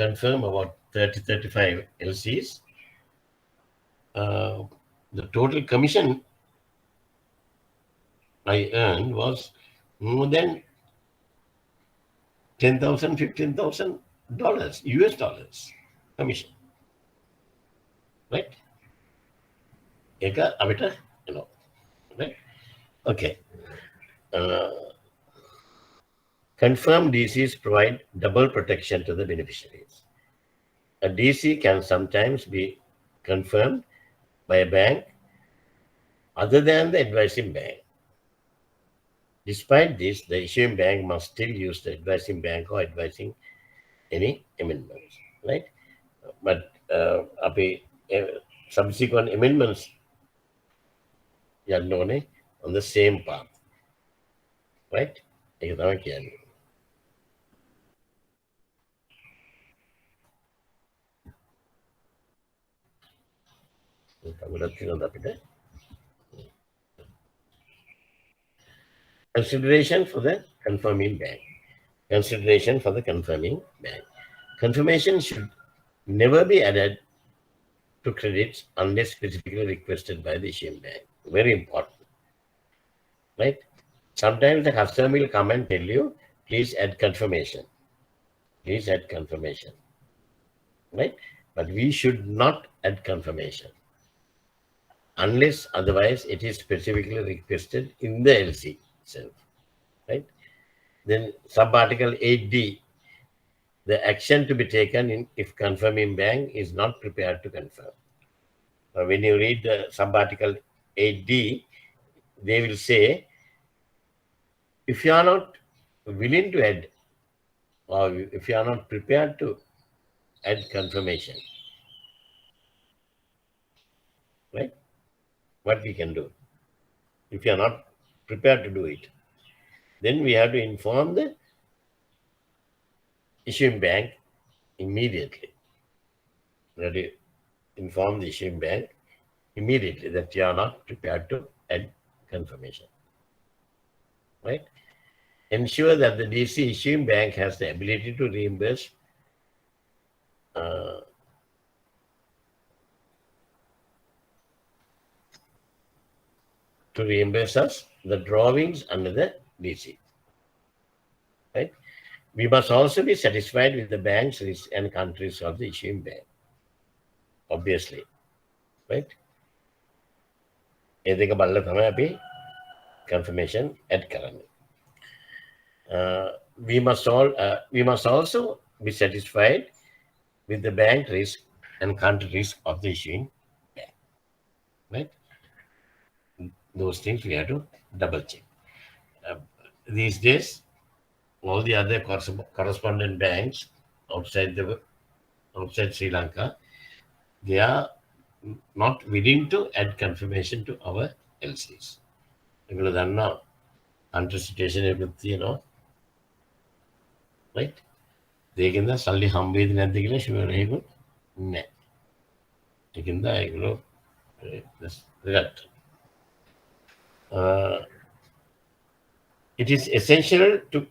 confirm about 30-35 LCs. The total commission I earned was more than $10,000, $15,000 US dollars commission. Right? Eka abita, right? Okay. Confirmed DCs provide double protection to the beneficiaries. A DC can sometimes be confirmed by a bank other than the advising bank. Despite this, the issuing bank must still use the advising bank or advising any amendments, right? But subsequent amendments on the same path, right? Consideration for the confirming bank. Consideration for the confirming bank. Confirmation should never be added to credits unless specifically requested by the issuing bank. Very important, right? Sometimes the customer will come and tell you, please add confirmation. Please add confirmation, right? But we should not add confirmation unless otherwise it is specifically requested in the LC itself, right? Then sub-article 8D, the action to be taken if confirming bank is not prepared to confirm. When you read the sub-article 8D, they will say, if you are not willing to add, or if you are not prepared to add confirmation, right? What we can do? If you are not prepared to do it, then we have to inform the issuing bank immediately. We have to inform the issuing bank immediately that you are not prepared to add confirmation, right? Ensure that the DC issuing bank has the ability to reimburse us the drawings under the DC, right? We must also be satisfied with the bank's risk and countries of the issuing bank, obviously, right? Confirmation at current. We must also be satisfied with the bank risk and country risk of the issuing bank, right? Those things we have to double check. These days, all the other correspondent banks outside Sri Lanka, they are not willing to add confirmation to our LCs. Because they're not under situation with, right? They can the suddenly humble the Nantigla, she will able net. They can the it is essential to